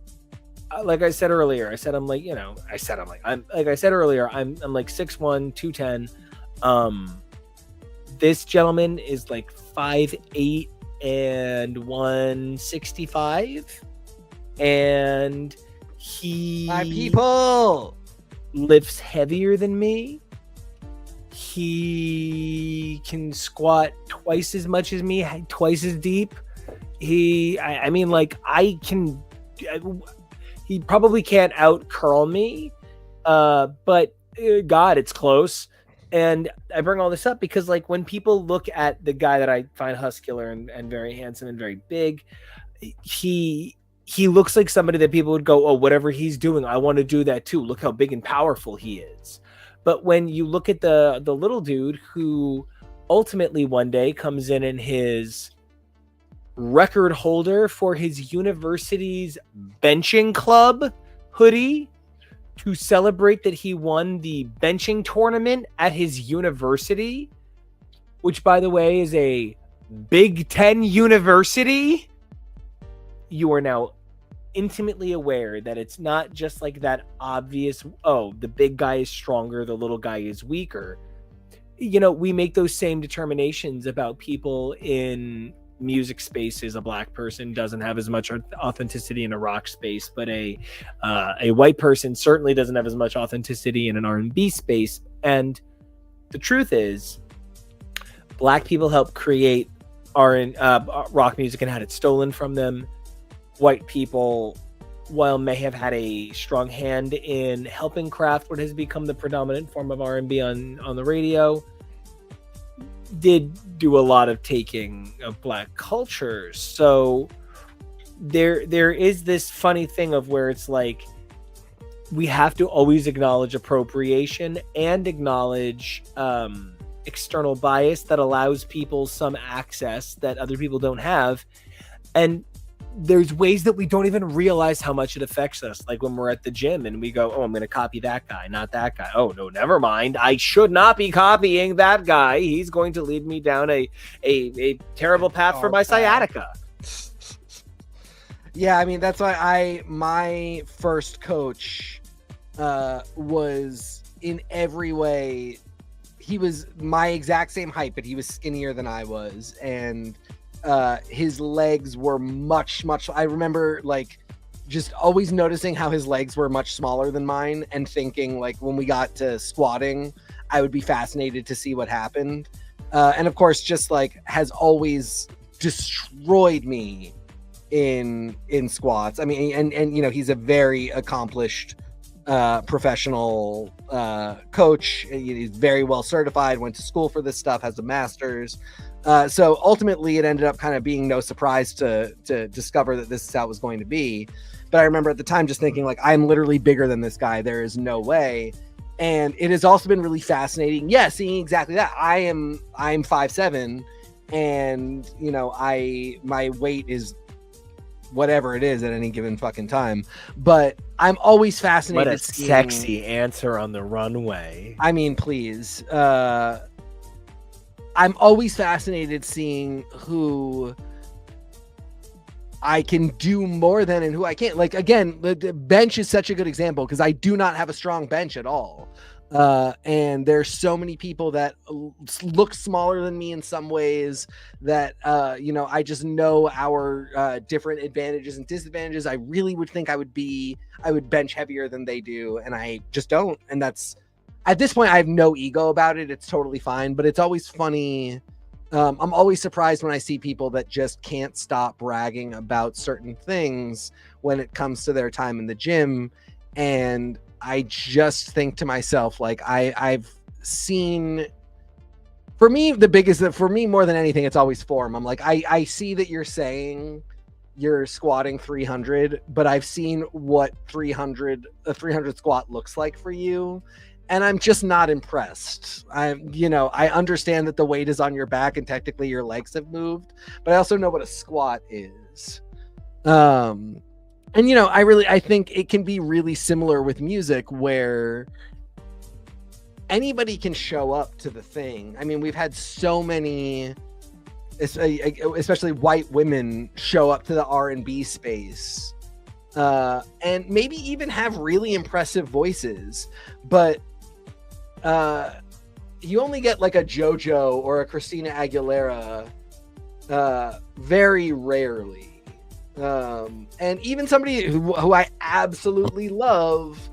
[SPEAKER 2] like I said earlier, I'm like 6'1", 210. This gentleman is like 5'8" and 165, and
[SPEAKER 3] my people
[SPEAKER 2] lifts heavier than me. He can squat twice as much as me, twice as deep. He probably can't out curl me, but God, it's close. And I bring all this up because like when people look at the guy that I find muscular and very handsome and very big, he looks like somebody that people would go, oh, whatever he's doing, I want to do that too. Look how big and powerful he is. But when you look at the little dude who ultimately one day comes in his record holder for his university's benching club hoodie to celebrate that he won the benching tournament at his university, which by the way is a Big Ten university, you are now intimately aware that it's not just like that obvious, oh, the big guy is stronger, the little guy is weaker. We make those same determinations about people in music spaces. A black person doesn't have as much authenticity in a rock space, but a white person certainly doesn't have as much authenticity in an R&B space. And the truth is, black people helped create rock music and had it stolen from them. White people, while may have had a strong hand in helping craft what has become the predominant form of R&B on the radio, did do a lot of taking of black culture. So there is this funny thing of where it's like we have to always acknowledge appropriation and acknowledge external bias that allows people some access that other people don't have. And there's ways that we don't even realize how much it affects us. Like when we're at the gym and we go, oh, I'm going to copy that guy, not that guy. Oh, no, never mind. I should not be copying that guy. He's going to lead me down a terrible path for my sciatica.
[SPEAKER 3] Yeah, I mean, that's why my first coach was in every way, he was my exact same height, but he was skinnier than I was. And his legs were much, I remember like just always noticing how his legs were much smaller than mine and thinking like when we got to squatting, I would be fascinated to see what happened. And of course, just like has always destroyed me in squats. I mean, and you know, he's a very accomplished professional coach. He's very well certified, went to school for this stuff, has a master's. So ultimately it ended up kind of being no surprise to discover that this is how it was going to be. But I remember at the time just thinking like, I'm literally bigger than this guy. There is no way. And it has also been really fascinating. Yeah. Seeing exactly that. I'm 5'7", and you know, my weight is whatever it is at any given fucking time. But I'm always fascinated.
[SPEAKER 2] What a sexy answer on the runway.
[SPEAKER 3] I mean, please. I'm always fascinated seeing who I can do more than and who I can't. Like, again, the bench is such a good example because I do not have a strong bench at all. And there's so many people that look smaller than me in some ways that, you know, I just know our different advantages and disadvantages. I really would think I would bench heavier than they do. And I just don't. And that's, at this point, I have no ego about it. It's totally fine, but it's always funny. I'm always surprised when I see people that just can't stop bragging about certain things when it comes to their time in the gym. And I just think to myself, like, I've seen, for me, for me, more than anything, it's always form. I'm like, I see that you're saying you're squatting 300, but I've seen what a 300 squat looks like for you. And I'm just not impressed. I understand that the weight is on your back and technically your legs have moved, but I also know what a squat is. And, you know, I think it can be really similar with music where anybody can show up to the thing. I mean, we've had so many, especially white women, show up to the R&B space and maybe even have really impressive voices, but you only get like a JoJo or a Christina Aguilera very rarely. And even somebody who I absolutely love,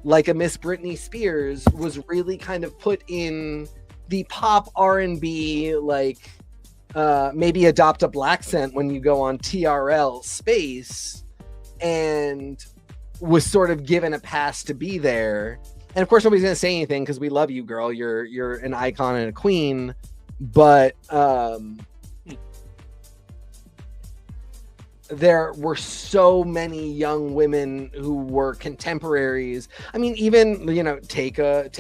[SPEAKER 3] like a Miss Britney Spears, was really kind of put in the pop R&B, like maybe adopt a black scent when you go on TRL space, and was sort of given a pass to be there. And of course, nobody's going to say anything because we love you, girl. You're an icon and a queen. But there were so many young women who were contemporaries. I mean, even, you know, take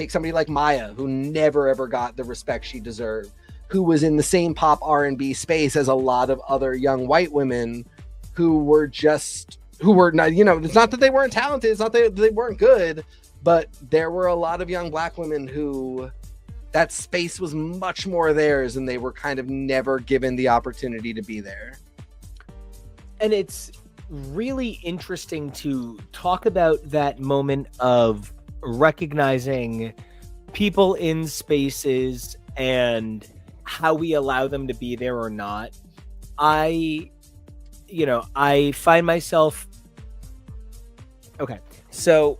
[SPEAKER 3] somebody like Maya, who never ever got the respect she deserved, who was in the same pop R&B space as a lot of other young white women who were not, you know, it's not that they weren't talented, it's not that they weren't good. But there were a lot of young black women who that space was much more theirs, and they were kind of never given the opportunity to be there.
[SPEAKER 2] And it's really interesting to talk about that moment of recognizing people in spaces and how we allow them to be there or not. I find myself, okay, so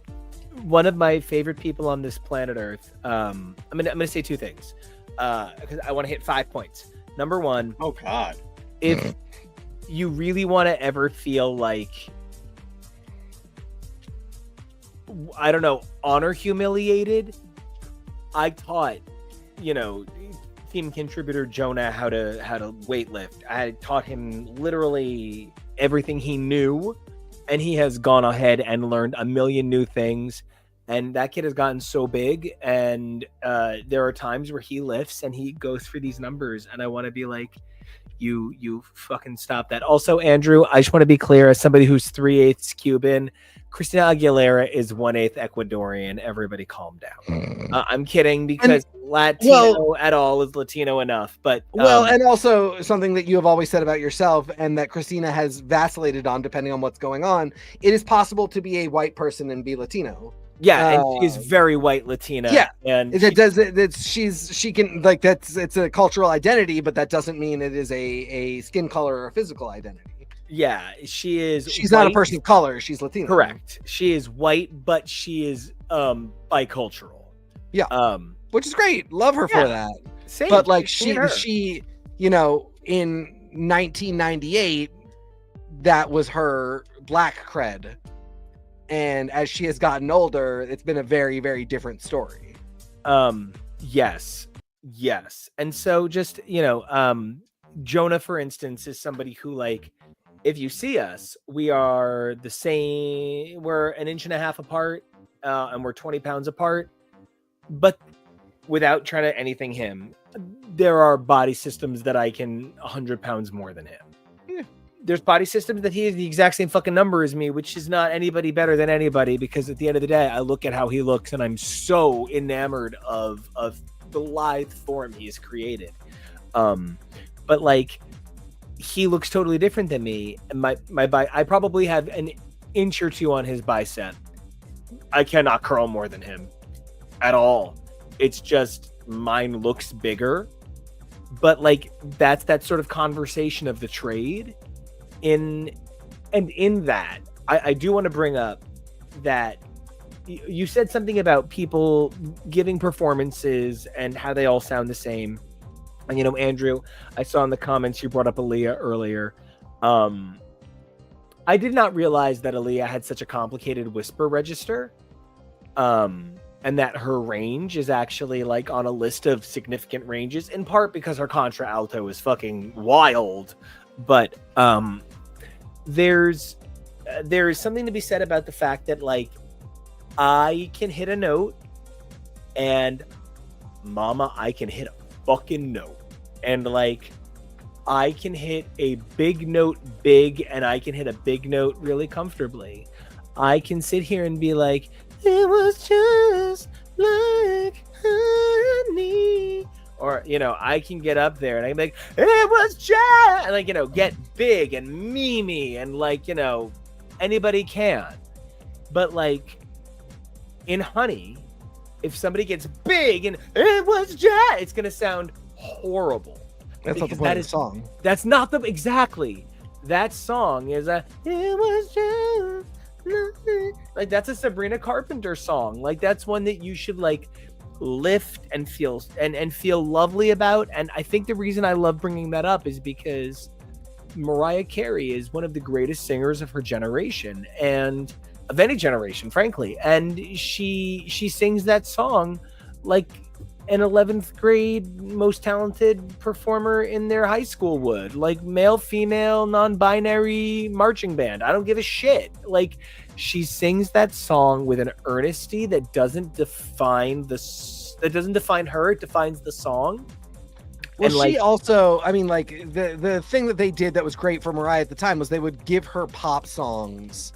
[SPEAKER 2] one of my favorite people on this planet Earth. I'm gonna say two things because I want to hit 5 points. Number one,
[SPEAKER 1] oh God,
[SPEAKER 2] if you really want to ever feel like, I don't know, honor humiliated, I taught, you know, team contributor Jonah how to weightlift. I taught him literally everything he knew and he has gone ahead and learned a million new things. And that kid has gotten so big, and there are times where he lifts and he goes through these numbers, and I want to be like, you fucking stop that. Also, Andrew, I just want to be clear, as somebody who's 3/8 Cuban, Christina Aguilera is 1/8 Ecuadorian. Everybody calm down. I'm kidding, because Latino at all is Latino enough. But
[SPEAKER 3] and also something that you have always said about yourself, and that Christina has vacillated on depending on what's going on. It is possible to be a white person and be Latino.
[SPEAKER 2] Yeah, and she's very white Latina. Yeah,
[SPEAKER 3] and she can, like, it's a cultural identity, but that doesn't mean it is a skin color or a physical identity.
[SPEAKER 2] Yeah, she's
[SPEAKER 3] white. Not a person of color. She's Latino.
[SPEAKER 2] Correct. She is white, but she is bicultural.
[SPEAKER 3] Yeah, which is great. Love her for that. Same. But like she, you know, in 1998, that was her Black cred. And as she has gotten older, it's been a very, very different story.
[SPEAKER 2] Yes. And so just, you know, Jonah, for instance, is somebody who, like, if you see us, we are the same. We're 1.5 inches apart, and we're 20 pounds apart. But without trying to anything him, there are body systems that I can 100 pounds more than him. Yeah. There's body systems that he is the exact same fucking number as me, which is not anybody better than anybody, because at the end of the day, I look at how he looks and I'm so enamored of the lithe form he's created. But like, he looks totally different than me. And I probably have 1 inch or 2 on his bicep. I cannot curl more than him at all. It's just mine looks bigger. But like, that's that sort of conversation of the trade. In that, I do want to bring up that you said something about people giving performances and how they all sound the same. And, you know, Andrew, I saw in the comments you brought up Aaliyah earlier. I did not realize that Aaliyah had such a complicated whisper register, and that her range is actually like on a list of significant ranges, in part because her contra alto is fucking wild. But there is something to be said about the fact that, like, I can hit a note, and mama, I can hit a fucking note, and like, I can hit a big note big, and I can hit a big note really comfortably. I can sit here and be like, it was just like honey. Or, you know, I can get up there and I'm like, it was just, and like, you know, get big and memey, and like, you know, anybody can. But like, in Honey, if somebody gets big and it was just, it's gonna sound horrible.
[SPEAKER 3] That's not the point of the song.
[SPEAKER 2] That's not the, exactly. That song is it was just like, that's a Sabrina Carpenter song. Like, that's one that you should like lift and feel and feel lovely about. And I think the reason I love bringing that up is because Mariah Carey is one of the greatest singers of her generation, and of any generation, frankly. And she sings that song like an 11th grade most talented performer in their high school would, like male, female, non-binary marching band. I don't give a shit. Like, she sings that song with an earnesty that doesn't define her. It defines the song.
[SPEAKER 3] Well,
[SPEAKER 2] and
[SPEAKER 3] she
[SPEAKER 2] like,
[SPEAKER 3] also, I mean, like, the thing that they did that was great for Mariah at the time was they would give her pop songs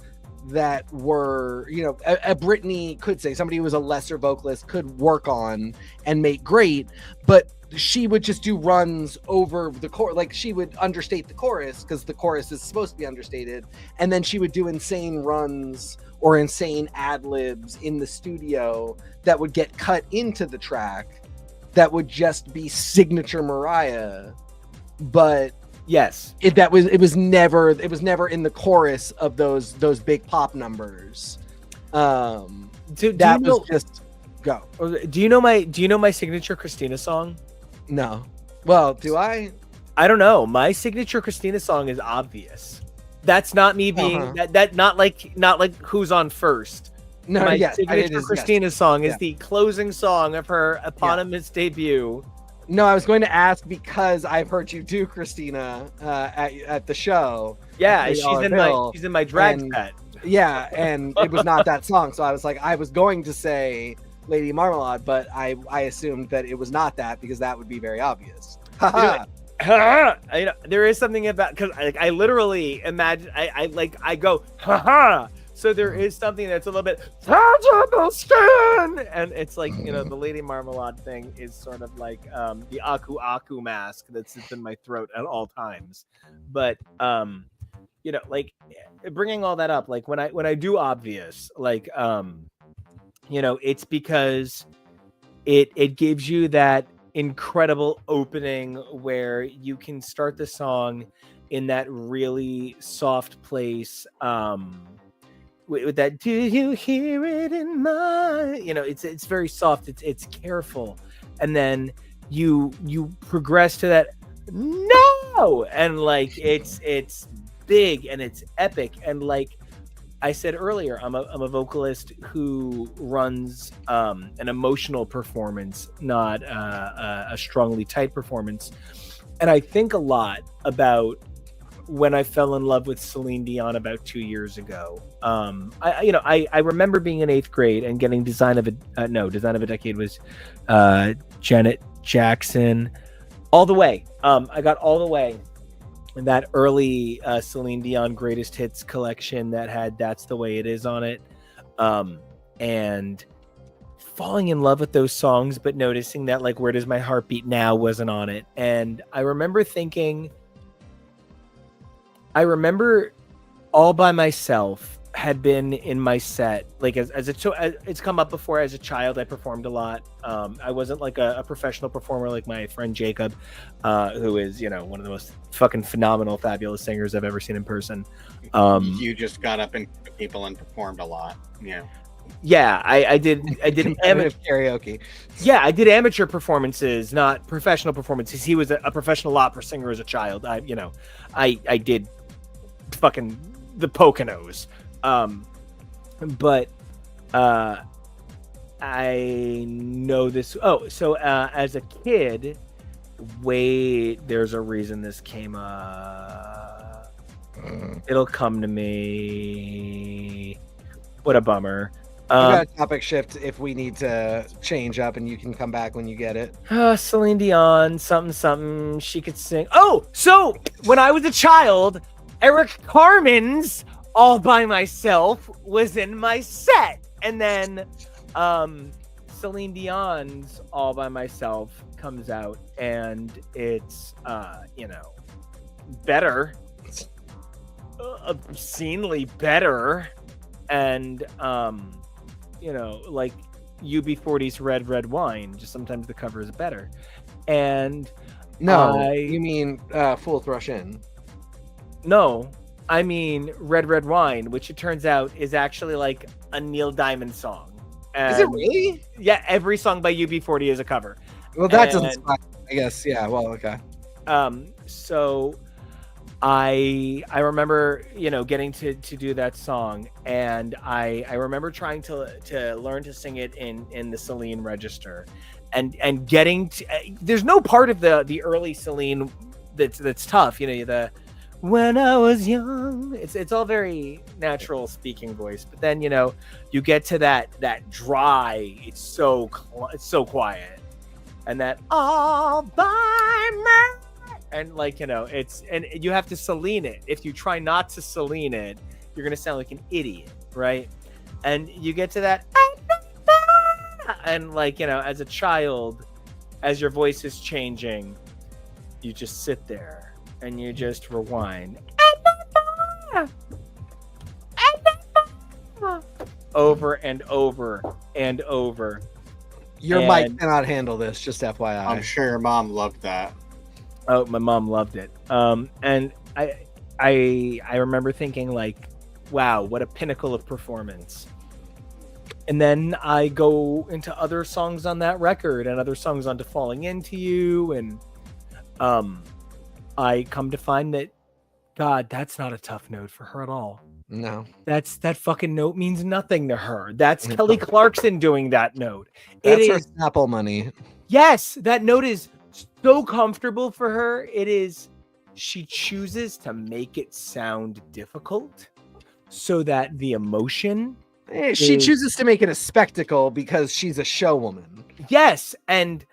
[SPEAKER 3] that were, you know, a Britney could say, somebody who was a lesser vocalist could work on and make great, but she would just do runs over the chorus. Like, she would understate the chorus because the chorus is supposed to be understated, and then she would do insane runs or insane ad libs in the studio that would get cut into the track that would just be signature Mariah. But
[SPEAKER 2] yes,
[SPEAKER 3] it was never in the chorus of those big pop numbers. Do
[SPEAKER 2] you know my signature Christina song?
[SPEAKER 3] No. Well, do I?
[SPEAKER 2] I don't know. My signature Christina song is Obvious. That's not me being that not like Who's on First.
[SPEAKER 3] No,
[SPEAKER 2] my signature Christina song is the closing song of her eponymous debut.
[SPEAKER 3] No, I was going to ask because I've heard you do Christina at the show.
[SPEAKER 2] Yeah,
[SPEAKER 3] at
[SPEAKER 2] she's
[SPEAKER 3] $3
[SPEAKER 2] in
[SPEAKER 3] bill,
[SPEAKER 2] my drag
[SPEAKER 3] and-
[SPEAKER 2] set.
[SPEAKER 3] Yeah, and it was not that song. So I was like, I was going to say Lady Marmalade, but I assumed that it was not that because that would be very obvious.
[SPEAKER 2] You know, there is something about, because I literally imagine I go haha. So there is something that's a little bit tangible skin, and it's like, you know, the Lady Marmalade thing is sort of like the Aku Aku mask that sits in my throat at all times. But you know, like bringing all that up, like when I do obvious, like you know, it's because it gives you that incredible opening where you can start the song in that really soft place, with that, do you hear it in my, you know, it's very soft, it's careful, and then you progress to that no, and like it's big and it's epic, and like I said earlier, I'm a vocalist who runs an emotional performance, not a strongly tight performance. And I think a lot about when I fell in love with Celine Dion about 2 years ago. I remember being in 8th grade and getting Design of a Decade was Janet Jackson. All the Way. I got All the Way. And that early Celine Dion greatest hits collection that had That's the Way It Is on it. And falling in love with those songs, but noticing that like Where Does My Heart Beat Now wasn't on it. And I remember thinking, All by Myself had been in my set, like it's come up before. As a child, I performed a lot. I wasn't like a professional performer like my friend Jacob, who is, you know, one of the most fucking phenomenal, fabulous singers I've ever seen in person.
[SPEAKER 1] You just got up and people and performed a lot.
[SPEAKER 2] Yeah, I did amateur
[SPEAKER 3] karaoke.
[SPEAKER 2] Yeah, I did amateur performances, not professional performances. He was a professional opera singer as a child. I did fucking the Poconos. But I know this. Oh, so as a kid, wait, there's a reason this came up. It'll come to me. What a bummer.
[SPEAKER 3] We got a topic shift if we need to change up, and you can come back when you get it.
[SPEAKER 2] Celine Dion, something. She could sing. Oh, so when I was a child, Eric Carmen's All by Myself was in my set, and then Celine Dion's All by Myself comes out, and it's better, obscenely better, and like UB40's Red Wine, just sometimes the cover is better. And
[SPEAKER 3] you mean Full Thrush In?
[SPEAKER 2] No, I mean Red Wine, which it turns out is actually like a Neil Diamond song. And
[SPEAKER 3] is it really?
[SPEAKER 2] Yeah, every song by UB40 is a cover.
[SPEAKER 3] Well, that doesn't, I guess. Yeah, well, okay.
[SPEAKER 2] So I remember, getting to do that song, and I remember trying to learn to sing it in the Celine register, and getting to, there's no part of the early Celine that's tough. The when I was young, it's all very natural speaking voice, but then you get to that dry, it's so quiet, and that all by my, and it's, and you have to Celine it. If you try not to Celine it, you're gonna sound like an idiot, right? And you get to that, and as a child, as your voice is changing, you just sit there and you just rewind over and over and over.
[SPEAKER 3] Your mic cannot handle this, just FYI.
[SPEAKER 1] I'm sure your mom loved that.
[SPEAKER 2] Oh, my mom loved it. And I remember thinking wow, what a pinnacle of performance. And then I go into other songs on that record and other songs onto Falling Into You, and I come to find that, God, that's not a tough note for her at all.
[SPEAKER 3] No.
[SPEAKER 2] That fucking note means nothing to her. That's Kelly Clarkson doing that note.
[SPEAKER 3] That's her Snapple money.
[SPEAKER 2] Yes, that note is so comfortable for her. It is, she chooses to make it sound difficult so that the emotion.
[SPEAKER 3] She chooses to make it a spectacle because she's a show woman.
[SPEAKER 2] Yes, and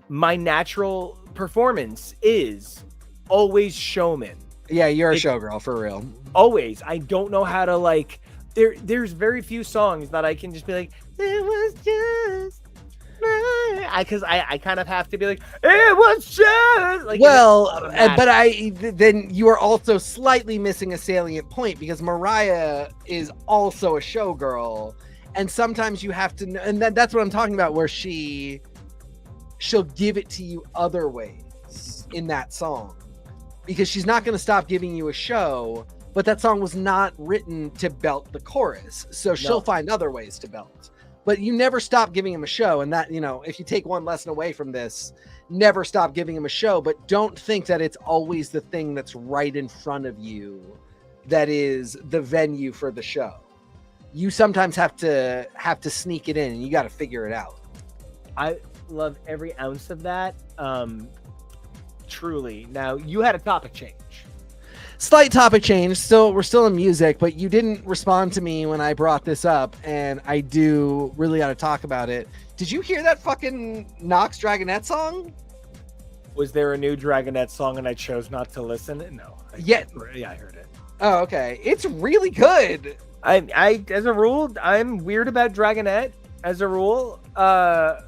[SPEAKER 2] my natural performance is always showman.
[SPEAKER 3] Yeah, you're a showgirl for real.
[SPEAKER 2] Always. I don't know how to like. There's very few songs that I can just be like, it was just. Because I kind of have to be like, it was just like.
[SPEAKER 3] Well, but then you are also slightly missing a salient point because Mariah is also a showgirl, and sometimes you have to know, and that's what I'm talking about, where she'll give it to you other ways in that song, because she's not going to stop giving you a show, but that song was not written to belt the chorus, so she'll find other ways to belt. But you never stop giving him a show, and that, if you take one lesson away from this, never stop giving him a show, but don't think that it's always the thing that's right in front of you that is the venue for the show. You sometimes have to sneak it in, and you got to figure it out.
[SPEAKER 2] I love every ounce of that. Truly. Now, you had a topic change.
[SPEAKER 3] Slight topic change. We're still in music, but you didn't respond to me when I brought this up, and I do really ought to talk about it. Did you hear that fucking Nox Dragonette song?
[SPEAKER 2] Was there a new Dragonette song and I chose not to listen? No.
[SPEAKER 3] Yeah,
[SPEAKER 2] I heard it.
[SPEAKER 3] Oh, okay. It's really good.
[SPEAKER 2] I as a rule, I'm weird about Dragonette. As a rule, a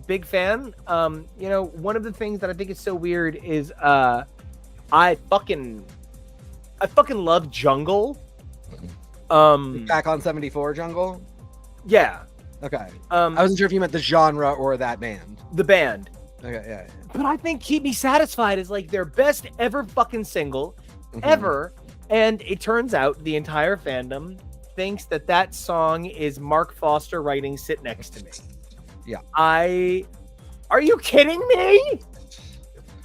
[SPEAKER 2] big fan. One of the things that I think is so weird is I fucking love Jungle.
[SPEAKER 3] Back on 74 Jungle?
[SPEAKER 2] Yeah.
[SPEAKER 3] Okay. I wasn't sure if you meant the genre or that band.
[SPEAKER 2] The band.
[SPEAKER 3] Okay, yeah.
[SPEAKER 2] But I think Keep Me Satisfied is like their best ever fucking single ever. And it turns out the entire fandom thinks that song is Mark Foster writing Sit Next to Me.
[SPEAKER 3] Yeah.
[SPEAKER 2] Are you kidding me?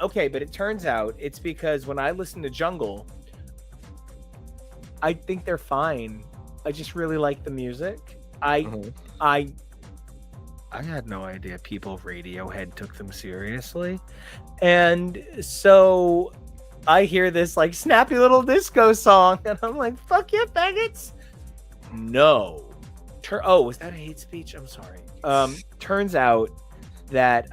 [SPEAKER 2] Okay, but it turns out it's because when I listen to Jungle, I think they're fine. I just really like the music. I had no idea people of Radiohead took them seriously. And so I hear this like snappy little disco song and I'm like, fuck you, faggots. No. Was that a hate speech? I'm sorry. Turns out that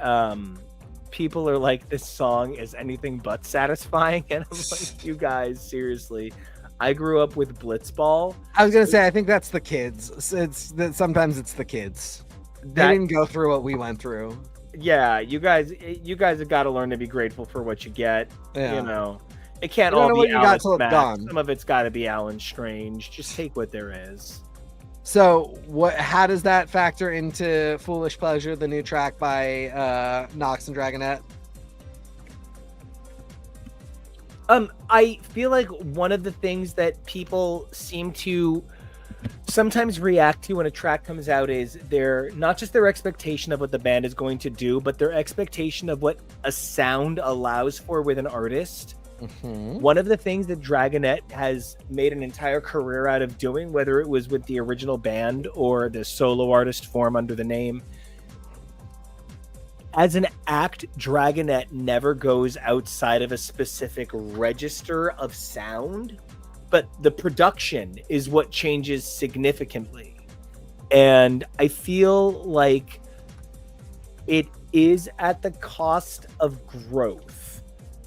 [SPEAKER 2] people are like, this song is anything but satisfying, and I'm like, you guys, seriously. I grew up with Blitzball.
[SPEAKER 3] I was gonna say, I think that's the kids. Sometimes it's the kids. They didn't go through what we went through.
[SPEAKER 2] Yeah, you guys have got to learn to be grateful for what you get.
[SPEAKER 3] Yeah.
[SPEAKER 2] It can't all be Alice Mack.
[SPEAKER 3] Gone.
[SPEAKER 2] Some of it's got to be Alan Strange. Just take what there is.
[SPEAKER 3] So how does that factor into Foolish Pleasure, the new track by Nox and Dragonette?
[SPEAKER 2] I feel like one of the things that people seem to sometimes react to when a track comes out is not just their expectation of what the band is going to do, but their expectation of what a sound allows for with an artist. One of the things that Dragonette has made an entire career out of doing, whether it was with the original band or the solo artist form under the name, as an act, Dragonette never goes outside of a specific register of sound, but the production is what changes significantly. And I feel like it is at the cost of growth.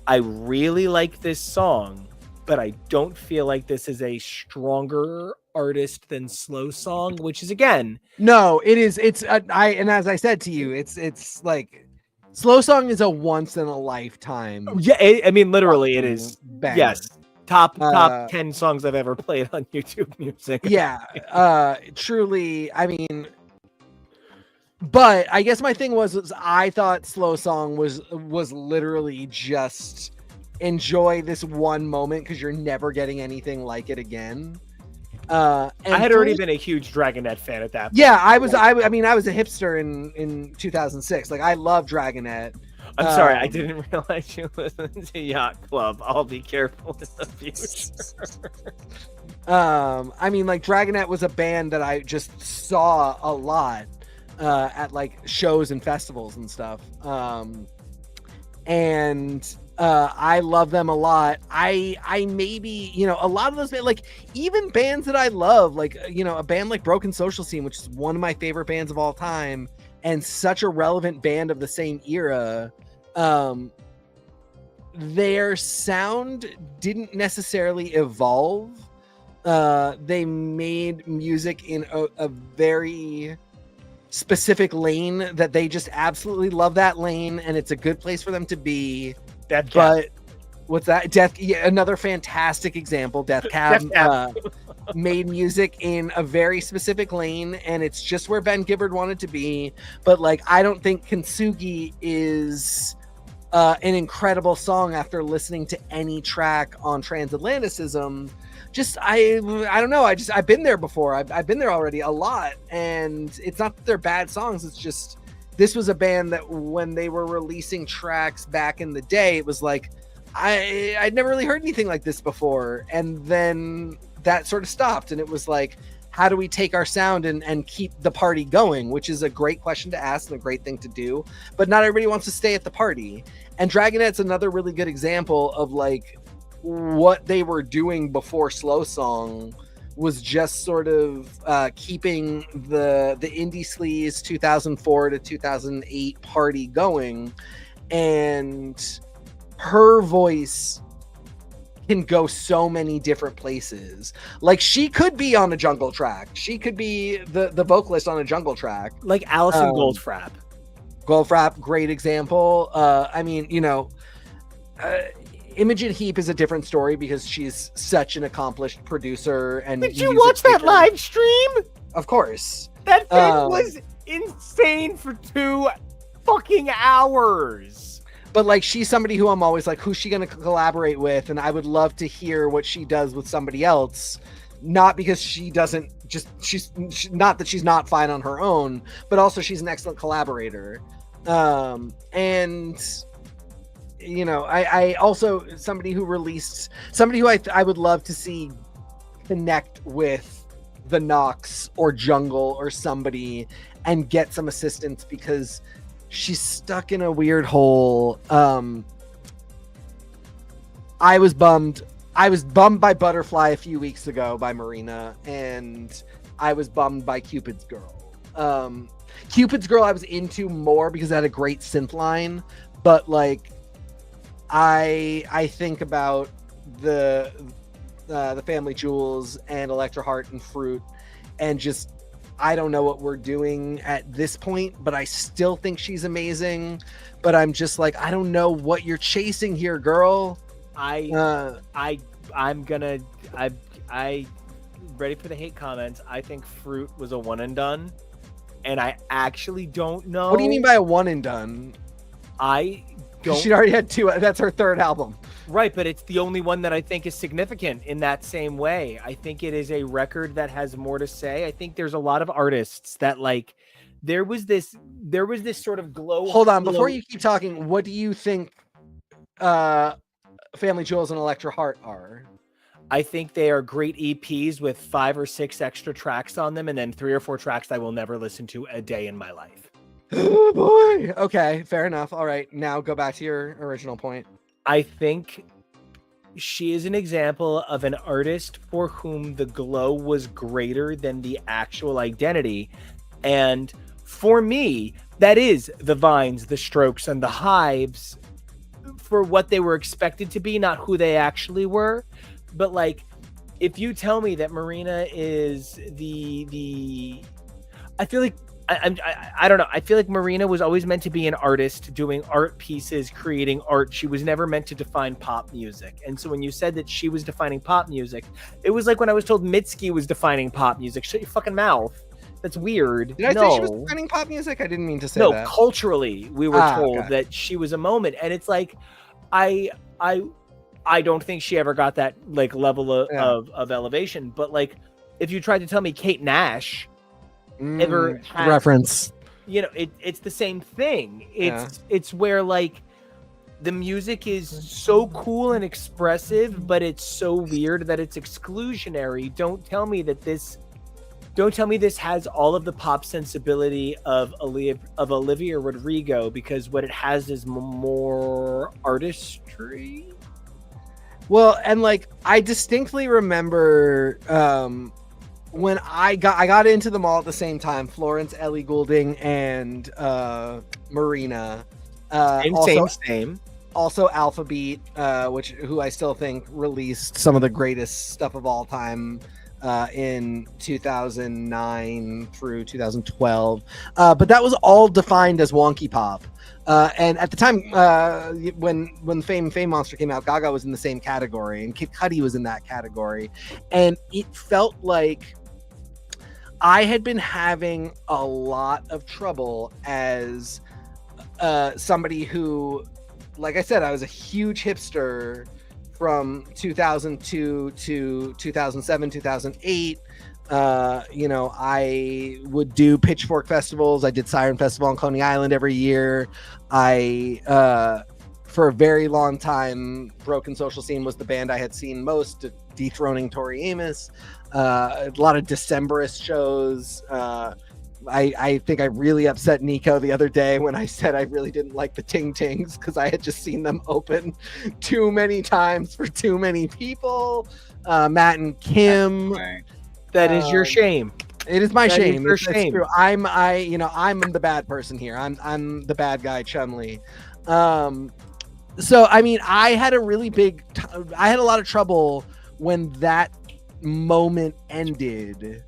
[SPEAKER 2] I really like this song, but I don't feel like this is a stronger artist than Slow Song, which is, again,
[SPEAKER 3] no, it is. And as I said to you, it's like Slow Song is a once in a lifetime.
[SPEAKER 2] Yeah, I mean, literally, it is.
[SPEAKER 3] Banger.
[SPEAKER 2] Yes, top 10 songs I've ever played on YouTube Music.
[SPEAKER 3] Yeah, truly. I mean. But I guess my thing was I thought Slow Song was literally just enjoy this one moment because you're never getting anything like it again. And
[SPEAKER 2] I had already been a huge Dragonette fan at that point.
[SPEAKER 3] Yeah, I was. I mean, I was a hipster in 2006. Like, I love Dragonette.
[SPEAKER 2] I'm sorry, I didn't realize you listened to Yacht Club. I'll be careful in the future.
[SPEAKER 3] I mean, like, Dragonette was a band that I just saw a lot. at like shows and festivals and stuff. And I love them a lot. I maybe, you know, a lot of those like even bands that I love, like, you know, a band like Broken Social Scene, which is one of my favorite bands of all time and such a relevant band of the same era. Their sound didn't necessarily evolve. They made music in a very specific lane that they just absolutely love that lane, and it's a good place for them to be. But what's that? Another fantastic example. Death Cab made music in a very specific lane, and it's just where Ben Gibbard wanted to be. But like, I don't think Kintsugi is an incredible song after listening to any track on Transatlanticism. Just I don't know. I've been there before. I've been there already a lot, and it's not that they're bad songs. It's just this was a band that when they were releasing tracks back in the day, it was like I'd never really heard anything like this before, and then that sort of stopped, and it was like, how do we take our sound and keep the party going? Which is a great question to ask and a great thing to do, but not everybody wants to stay at the party. And Dragonette's another really good example of like what they were doing before Slow Song was just sort of keeping the indie sleaze 2004 to 2008 party going, and her voice can go so many different places. Like, she could be on a jungle track. She could be the vocalist on a jungle track.
[SPEAKER 2] Like Alison Goldfrapp.
[SPEAKER 3] Goldfrapp, great example. I mean, you know, Imogen Heap is a different story because she's such an accomplished producer. And
[SPEAKER 2] did you watch that live stream?
[SPEAKER 3] Of course.
[SPEAKER 2] That thing was insane for 2 fucking hours.
[SPEAKER 3] But like, she's somebody who I'm always like, who's she going to collaborate with? And I would love to hear what she does with somebody else. Not because she doesn't she's not that she's not fine on her own, but also she's an excellent collaborator. And you know, I also somebody who I would love to see connect with the Nox or Jungle or somebody and get some assistance, because she's stuck in a weird hole. I was bummed by Butterfly a few weeks ago by Marina, and I was bummed by Cupid's Girl. Cupid's Girl I was into more because it had a great synth line, but like I think about the Family Jewels and Electra Heart and Fruit, and just I don't know what we're doing at this point, but I still think she's amazing. But I'm just like, I don't know what you're chasing here, girl.
[SPEAKER 2] I'm ready for the hate comments. I think Fruit was a one and done, and I actually don't know.
[SPEAKER 3] What do you mean by a one and done? She already had 2. That's her 3rd album.
[SPEAKER 2] Right, but it's the only one that I think is significant in that same way. I think it is a record that has more to say. I think there's a lot of artists that like there was this sort of glow.
[SPEAKER 3] Hold on, before you keep talking, what do you think Family Jewels and Electra Heart are?
[SPEAKER 2] I think they are great EPs with 5 or 6 extra tracks on them, and then 3 or 4 tracks I will never listen to a day in my life.
[SPEAKER 3] Oh boy. Okay, fair enough. All right, now go back to your original point.
[SPEAKER 2] I think she is an example of an artist for whom the glow was greater than the actual identity. And for me, that is the Vines, the Strokes, and the Hives for what they were expected to be, not who they actually were. But like, if you tell me that Marina is I feel like I don't know. I feel like Marina was always meant to be an artist doing art pieces, creating art. She was never meant to define pop music. And so when you said that she was defining pop music, it was like when I was told Mitski was defining pop music. Shut your fucking mouth. That's weird.
[SPEAKER 3] Did I say she was defining pop music? I didn't mean to say that.
[SPEAKER 2] No, culturally, we were told that she was a moment. And it's like, I don't think she ever got that like level of elevation. But like, if you tried to tell me Kate Nash ever had,
[SPEAKER 3] reference,
[SPEAKER 2] you know, it's the same thing. It's where like the music is so cool and expressive, but it's so weird that it's exclusionary. Don't tell me that this Don't tell me this has all of the pop sensibility of Olivia Rodrigo, because what it has is more artistry.
[SPEAKER 3] Well, and like I distinctly remember when I got into them all at the same time, Florence, Ellie Goulding, and Marina.
[SPEAKER 2] Same.
[SPEAKER 3] Also Alphabeat, who I still think released some of the greatest stuff of all time in 2009 through 2012. But that was all defined as wonky pop. And at the time, when Fame Monster came out, Gaga was in the same category, and Kid Cudi was in that category. And it felt like I had been having a lot of trouble as somebody who, like I said, I was a huge hipster from 2002 to 2007, 2008. I would do Pitchfork festivals. I did Siren Festival on Coney Island every year. For a very long time, Broken Social Scene was the band I had seen most, dethroning Tori Amos. A lot of Decemberist shows. I think I really upset Nico the other day when I said I really didn't like the Ting Tings because I had just seen them open too many times for too many people. Matt and Kim.
[SPEAKER 2] That is your shame.
[SPEAKER 3] It is my shame.
[SPEAKER 2] It's shame.
[SPEAKER 3] True. I'm the bad person here. I'm the bad guy, Chun-Li. So I mean, I had a lot of trouble when that moment ended.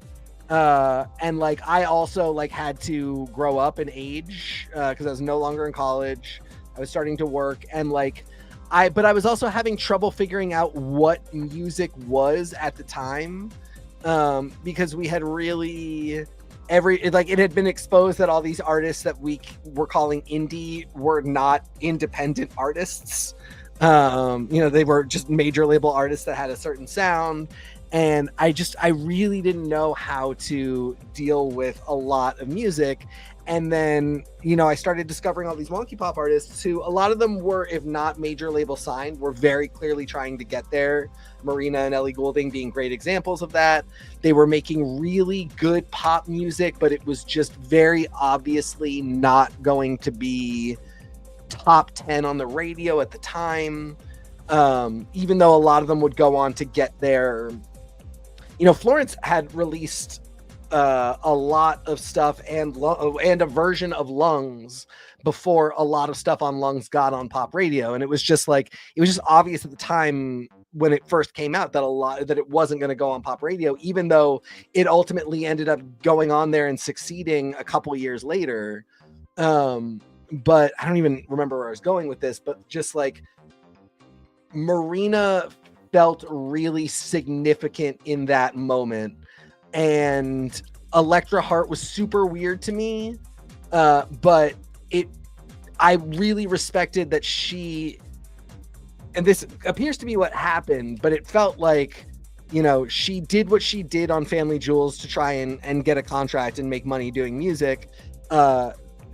[SPEAKER 3] And like I also like had to grow up and age because I was no longer in college. I was starting to work, and like but I was also having trouble figuring out what music was at the time, because we had really it had been exposed that all these artists that we were calling indie were not independent artists. They were just major label artists that had a certain sound. And I really didn't know how to deal with a lot of music. And then, I started discovering all these wonky pop artists who, a lot of them were, if not major label signed, were very clearly trying to get there. Marina and Ellie Goulding being great examples of that. They were making really good pop music, but it was just very obviously not going to be top 10 on the radio at the time. Even though a lot of them would go on to get there. Florence had released a lot of stuff and a version of Lungs before a lot of stuff on Lungs got on pop radio. And it was just obvious at the time when it first came out that it wasn't going to go on pop radio, even though it ultimately ended up going on there and succeeding a couple years later. But I don't even remember where I was going with this, but just like Marina felt really significant in that moment, and Electra Heart was super weird to me, but I really respected that she, and this appears to be what happened, but it felt like she did what she did on Family Jewels to try and get a contract and make money doing music.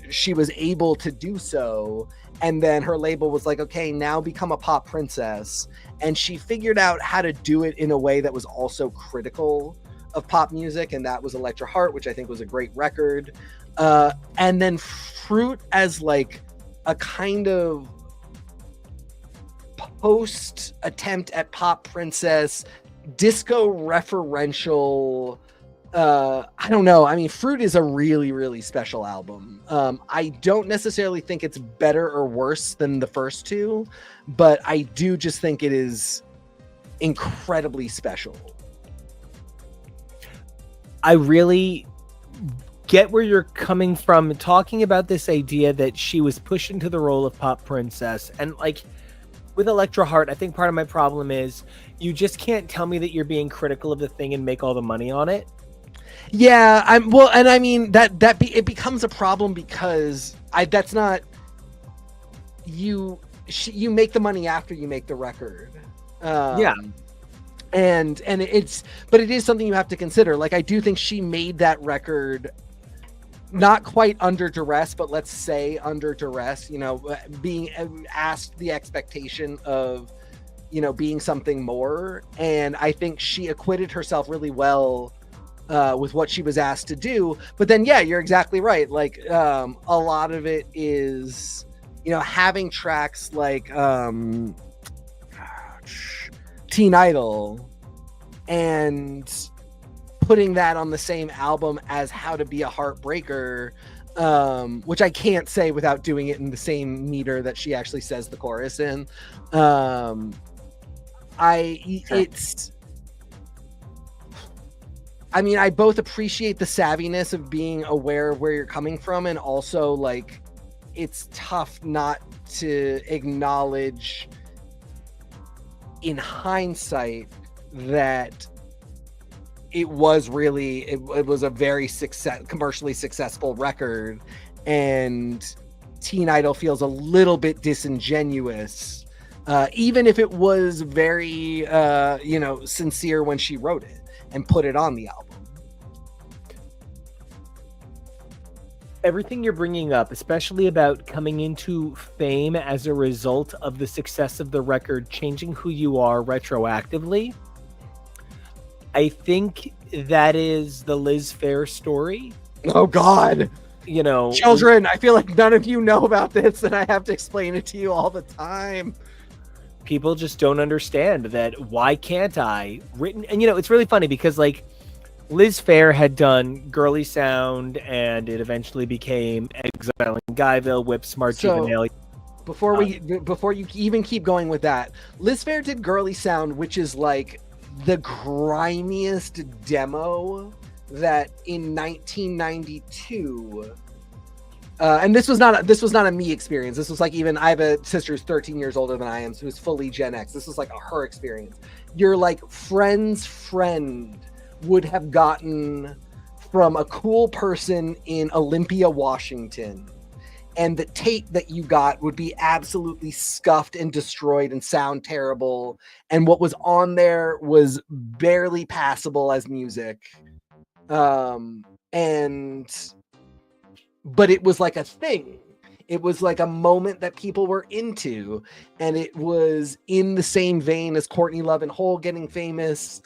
[SPEAKER 3] She was able to do so, and then her label was like, okay, now become a pop princess. And she figured out how to do it in a way that was also critical of pop music, and that was Electra Heart, which I think was a great record. And then Fruit as like a kind of post attempt at pop princess, disco referential. I don't know. I mean, Fruit is a really, really special album. I don't necessarily think it's better or worse than the first two, but I do just think it is incredibly special.
[SPEAKER 2] I really get where you're coming from, talking about this idea that she was pushed into the role of pop princess. And like with Electra Heart, I think part of my problem is you just can't tell me that you're being critical of the thing and make all the money on it.
[SPEAKER 3] Yeah, and I mean it becomes a problem because that's not you make the money after you make the record.
[SPEAKER 2] Yeah.
[SPEAKER 3] And it is something you have to consider. Like, I do think she made that record not quite under duress, but let's say under duress, being asked the expectation of, being something more. And I think she acquitted herself really well with what she was asked to do. But then, yeah, you're exactly right. Like, a lot of it is, having tracks like Teen Idol and putting that on the same album as How to Be a Heartbreaker, which I can't say without doing it in the same meter that she actually says the chorus in. I both appreciate the savviness of being aware of where you're coming from, and also like it's tough not to acknowledge in hindsight that it was a very commercially successful record, and Teen Idol feels a little bit disingenuous, even if it was very sincere when she wrote it and put it on the album.
[SPEAKER 2] Everything you're bringing up, especially about coming into fame as a result of the success of the record, changing who you are retroactively, I think that is the Liz Phair story.
[SPEAKER 3] Oh God. Children, I feel like none of you know about this and I have to explain it to you all the time.
[SPEAKER 2] People just don't understand that. Why can't I? And it's really funny because like Liz Phair had done Girly Sound and it eventually became Exile in Guyville, Whip Smart, Juvenile.
[SPEAKER 3] Before you even keep going with that, Liz Phair did Girly Sound, which is like the grimiest demo that in 1992 and this was not a me experience. This was like, even I have a sister who's 13 years older than I am, so who's fully Gen X. This was like her experience. Your like friend's friend would have gotten from a cool person in Olympia, Washington, and the tape that you got would be absolutely scuffed and destroyed and sound terrible, and what was on there was barely passable as music, but it was like a thing. It was like a moment that people were into, and it was in the same vein as Courtney Love and Hole getting famous,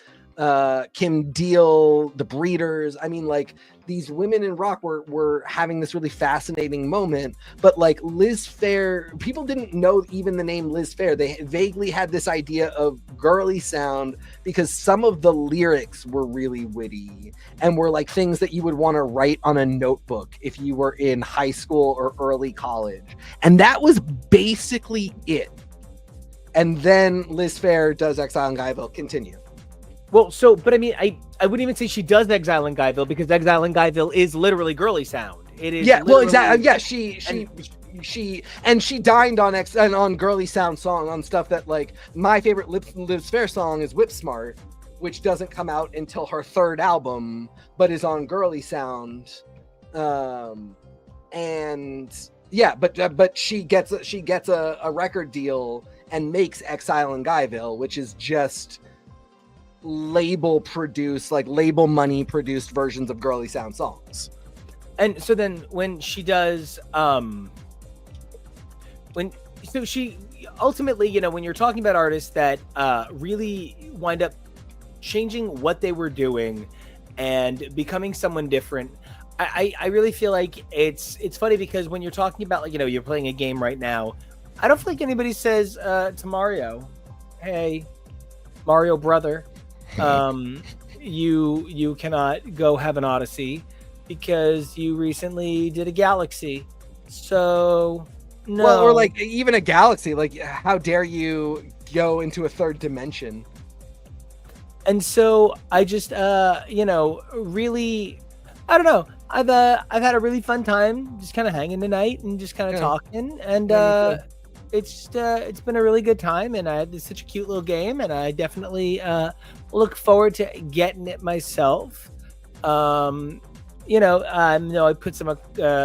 [SPEAKER 3] Kim Deal, The Breeders. I mean, like, these women in rock were having this really fascinating moment, but like Liz Phair, people didn't know even the name Liz Phair. They vaguely had this idea of Girly Sound because some of the lyrics were really witty and were like things that you would want to write on a notebook if you were in high school or early college. And that was basically it. And then Liz Phair does Exile in Guyville. Continue.
[SPEAKER 2] Well, but I mean, I wouldn't even say she does Exile in Guyville, because Exile in Guyville is literally Girly Sound. It is.
[SPEAKER 3] Yeah, well, exactly. Yeah, she dined on Girly Sound song, on stuff that, like, my favorite Liz Phair song is Whip Smart, which doesn't come out until her third album, but is on Girly Sound. And yeah, but she gets a record deal and makes Exile in Guyville, which is just label money produced versions of Girly Sound songs.
[SPEAKER 2] And so then when she does she ultimately, when you're talking about artists that really wind up changing what they were doing and becoming someone different, I really feel like it's funny, because when you're talking about, like, you're playing a game right now, I don't feel like anybody says to Mario, hey, Mario brother, you cannot go have an Odyssey because you recently did a Galaxy. So no.
[SPEAKER 3] Well, or like even a Galaxy, like, how dare you go into a third dimension?
[SPEAKER 2] And so I just really, I don't know. I've had a really fun time just kind of hanging tonight and just kind of talking, and it's been a really good time, and it's such a cute little game, and I definitely look forward to getting it myself. I put some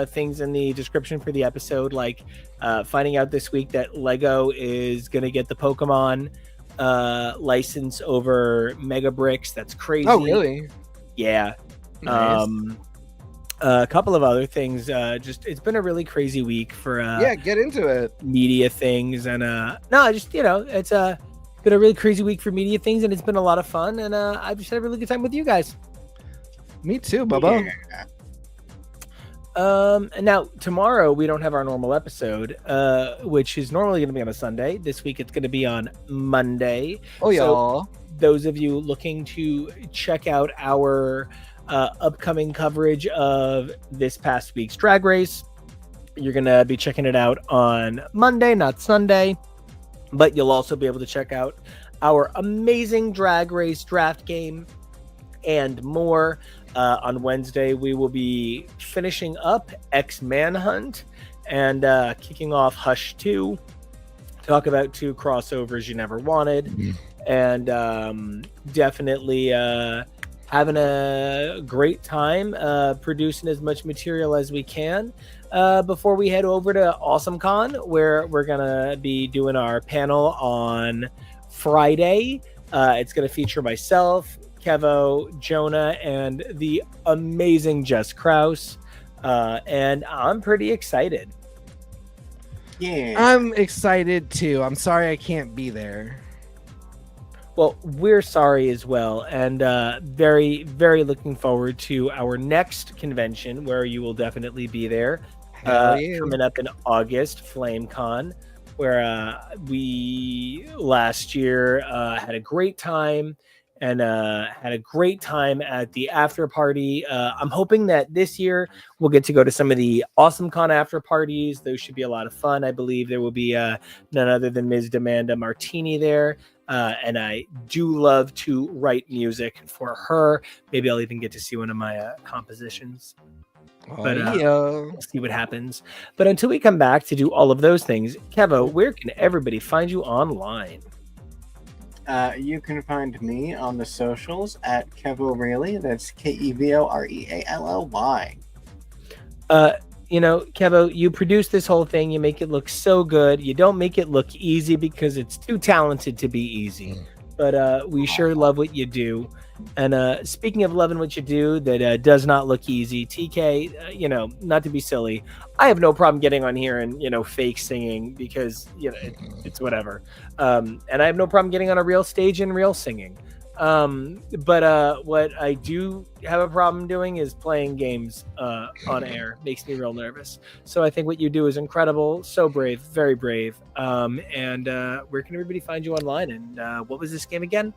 [SPEAKER 2] things in the description for the episode, like finding out this week that Lego is gonna get the Pokemon license over Mega Bricks. That's crazy.
[SPEAKER 3] Oh, really?
[SPEAKER 2] Yeah.
[SPEAKER 3] Nice.
[SPEAKER 2] A couple of other things. It's been a really crazy week for
[SPEAKER 3] get into it.
[SPEAKER 2] Media things, and it's been a really crazy week for media things, and it's been a lot of fun, and I've just had a really good time with you guys.
[SPEAKER 3] Me too, Bubba.
[SPEAKER 1] Yeah.
[SPEAKER 2] And now tomorrow we don't have our normal episode, which is normally going to be on a Sunday. This week it's going to be on Monday.
[SPEAKER 3] Oh,
[SPEAKER 2] So
[SPEAKER 3] y'all.
[SPEAKER 2] those of you looking to check out our upcoming coverage of this past week's Drag Race, you're going to be checking it out on Monday, not Sunday. But you'll also be able to check out our amazing Drag Race draft game and more. On Wednesday, we will be finishing up X Manhunt and kicking off Hush 2. Talk about 2 crossovers you never wanted. And definitely having a great time producing as much material as we can before we head over to AwesomeCon, where we're going to be doing our panel on Friday. It's going to feature myself, Kevo, Jonah, and the amazing Jess Krause. And I'm pretty excited.
[SPEAKER 1] Yeah.
[SPEAKER 3] I'm excited too. I'm sorry I can't be there.
[SPEAKER 2] Well, we're sorry as well, and very, very looking forward to our next convention, where you will definitely be there.
[SPEAKER 3] Hell yeah.
[SPEAKER 2] Coming up in August, FlameCon, where we last year had a great time. And had a great time at the after party. I'm hoping that this year we'll get to go to some of the AwesomeCon after parties. Those should be a lot of fun. I believe there will be none other than Ms. Demanda Martini there. And I do love to write music for her. Maybe I'll even get to see one of my compositions. But we'll see what happens. But until we come back to do all of those things, Kevo, where can everybody find you online?
[SPEAKER 1] You can find me on the socials at Kevo That's KEVOREALLY.
[SPEAKER 2] Kevo, you produce this whole thing. You make it look so good. You don't make it look easy because it's too talented to be easy. But we sure love what you do. And speaking of loving what you do, that does not look easy. TK, not to be silly, I have no problem getting on here and fake singing because it's whatever. And I have no problem getting on a real stage and real singing. But what I do have a problem doing is playing games on air. Makes me real nervous. So I think what you do is incredible. So brave, very brave. And where can everybody find you online? And what was this game again?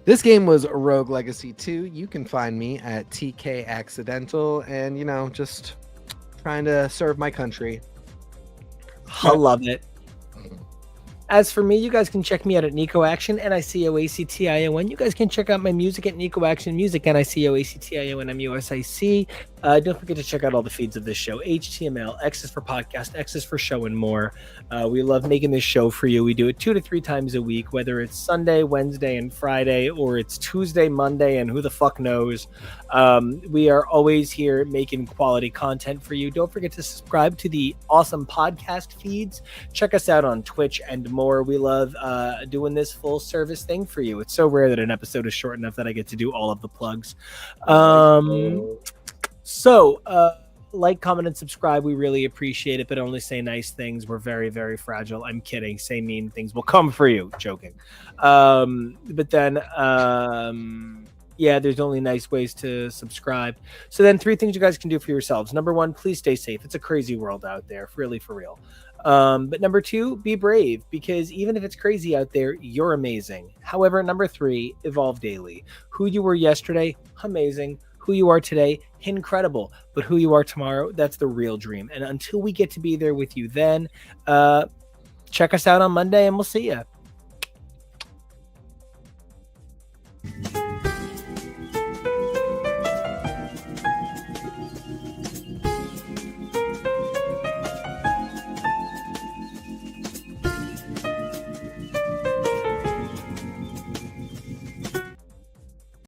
[SPEAKER 3] This game was Rogue Legacy 2. You can find me at TK Accidental and, just trying to serve my country.
[SPEAKER 2] I love it. As for me, you guys can check me out at Nico Action, NICOACTION. You guys can check out my music at Nico Action Music, NICOACTIONMUSIC. Don't forget to check out all the feeds of this show. HTML, X is for podcast, X is for show, and more. We love making this show for you. We do it 2 to 3 times a week, whether it's Sunday, Wednesday, and Friday, or it's Tuesday, Monday, and who the fuck knows. We are always here making quality content for you. Don't forget to subscribe to the awesome podcast feeds. Check us out on Twitch and more. We love doing this full service thing for you. It's so rare that an episode is short enough that I get to do all of the plugs. So like, comment, and subscribe. We really appreciate it, but only say nice things. We're very, very fragile. I'm kidding. Say mean things. We'll come for you. Joking. But then there's only nice ways to subscribe. So then 3 things you guys can do for yourselves. Number 1, please stay safe. It's a crazy world out there, really, for real. But number 2, be brave, because even if it's crazy out there, you're amazing. However, number 3, evolve daily. Who you were yesterday, amazing. Who you are today, incredible. But who you are tomorrow, that's the real dream. And until we get to be there with you then, check us out on Monday and we'll see you.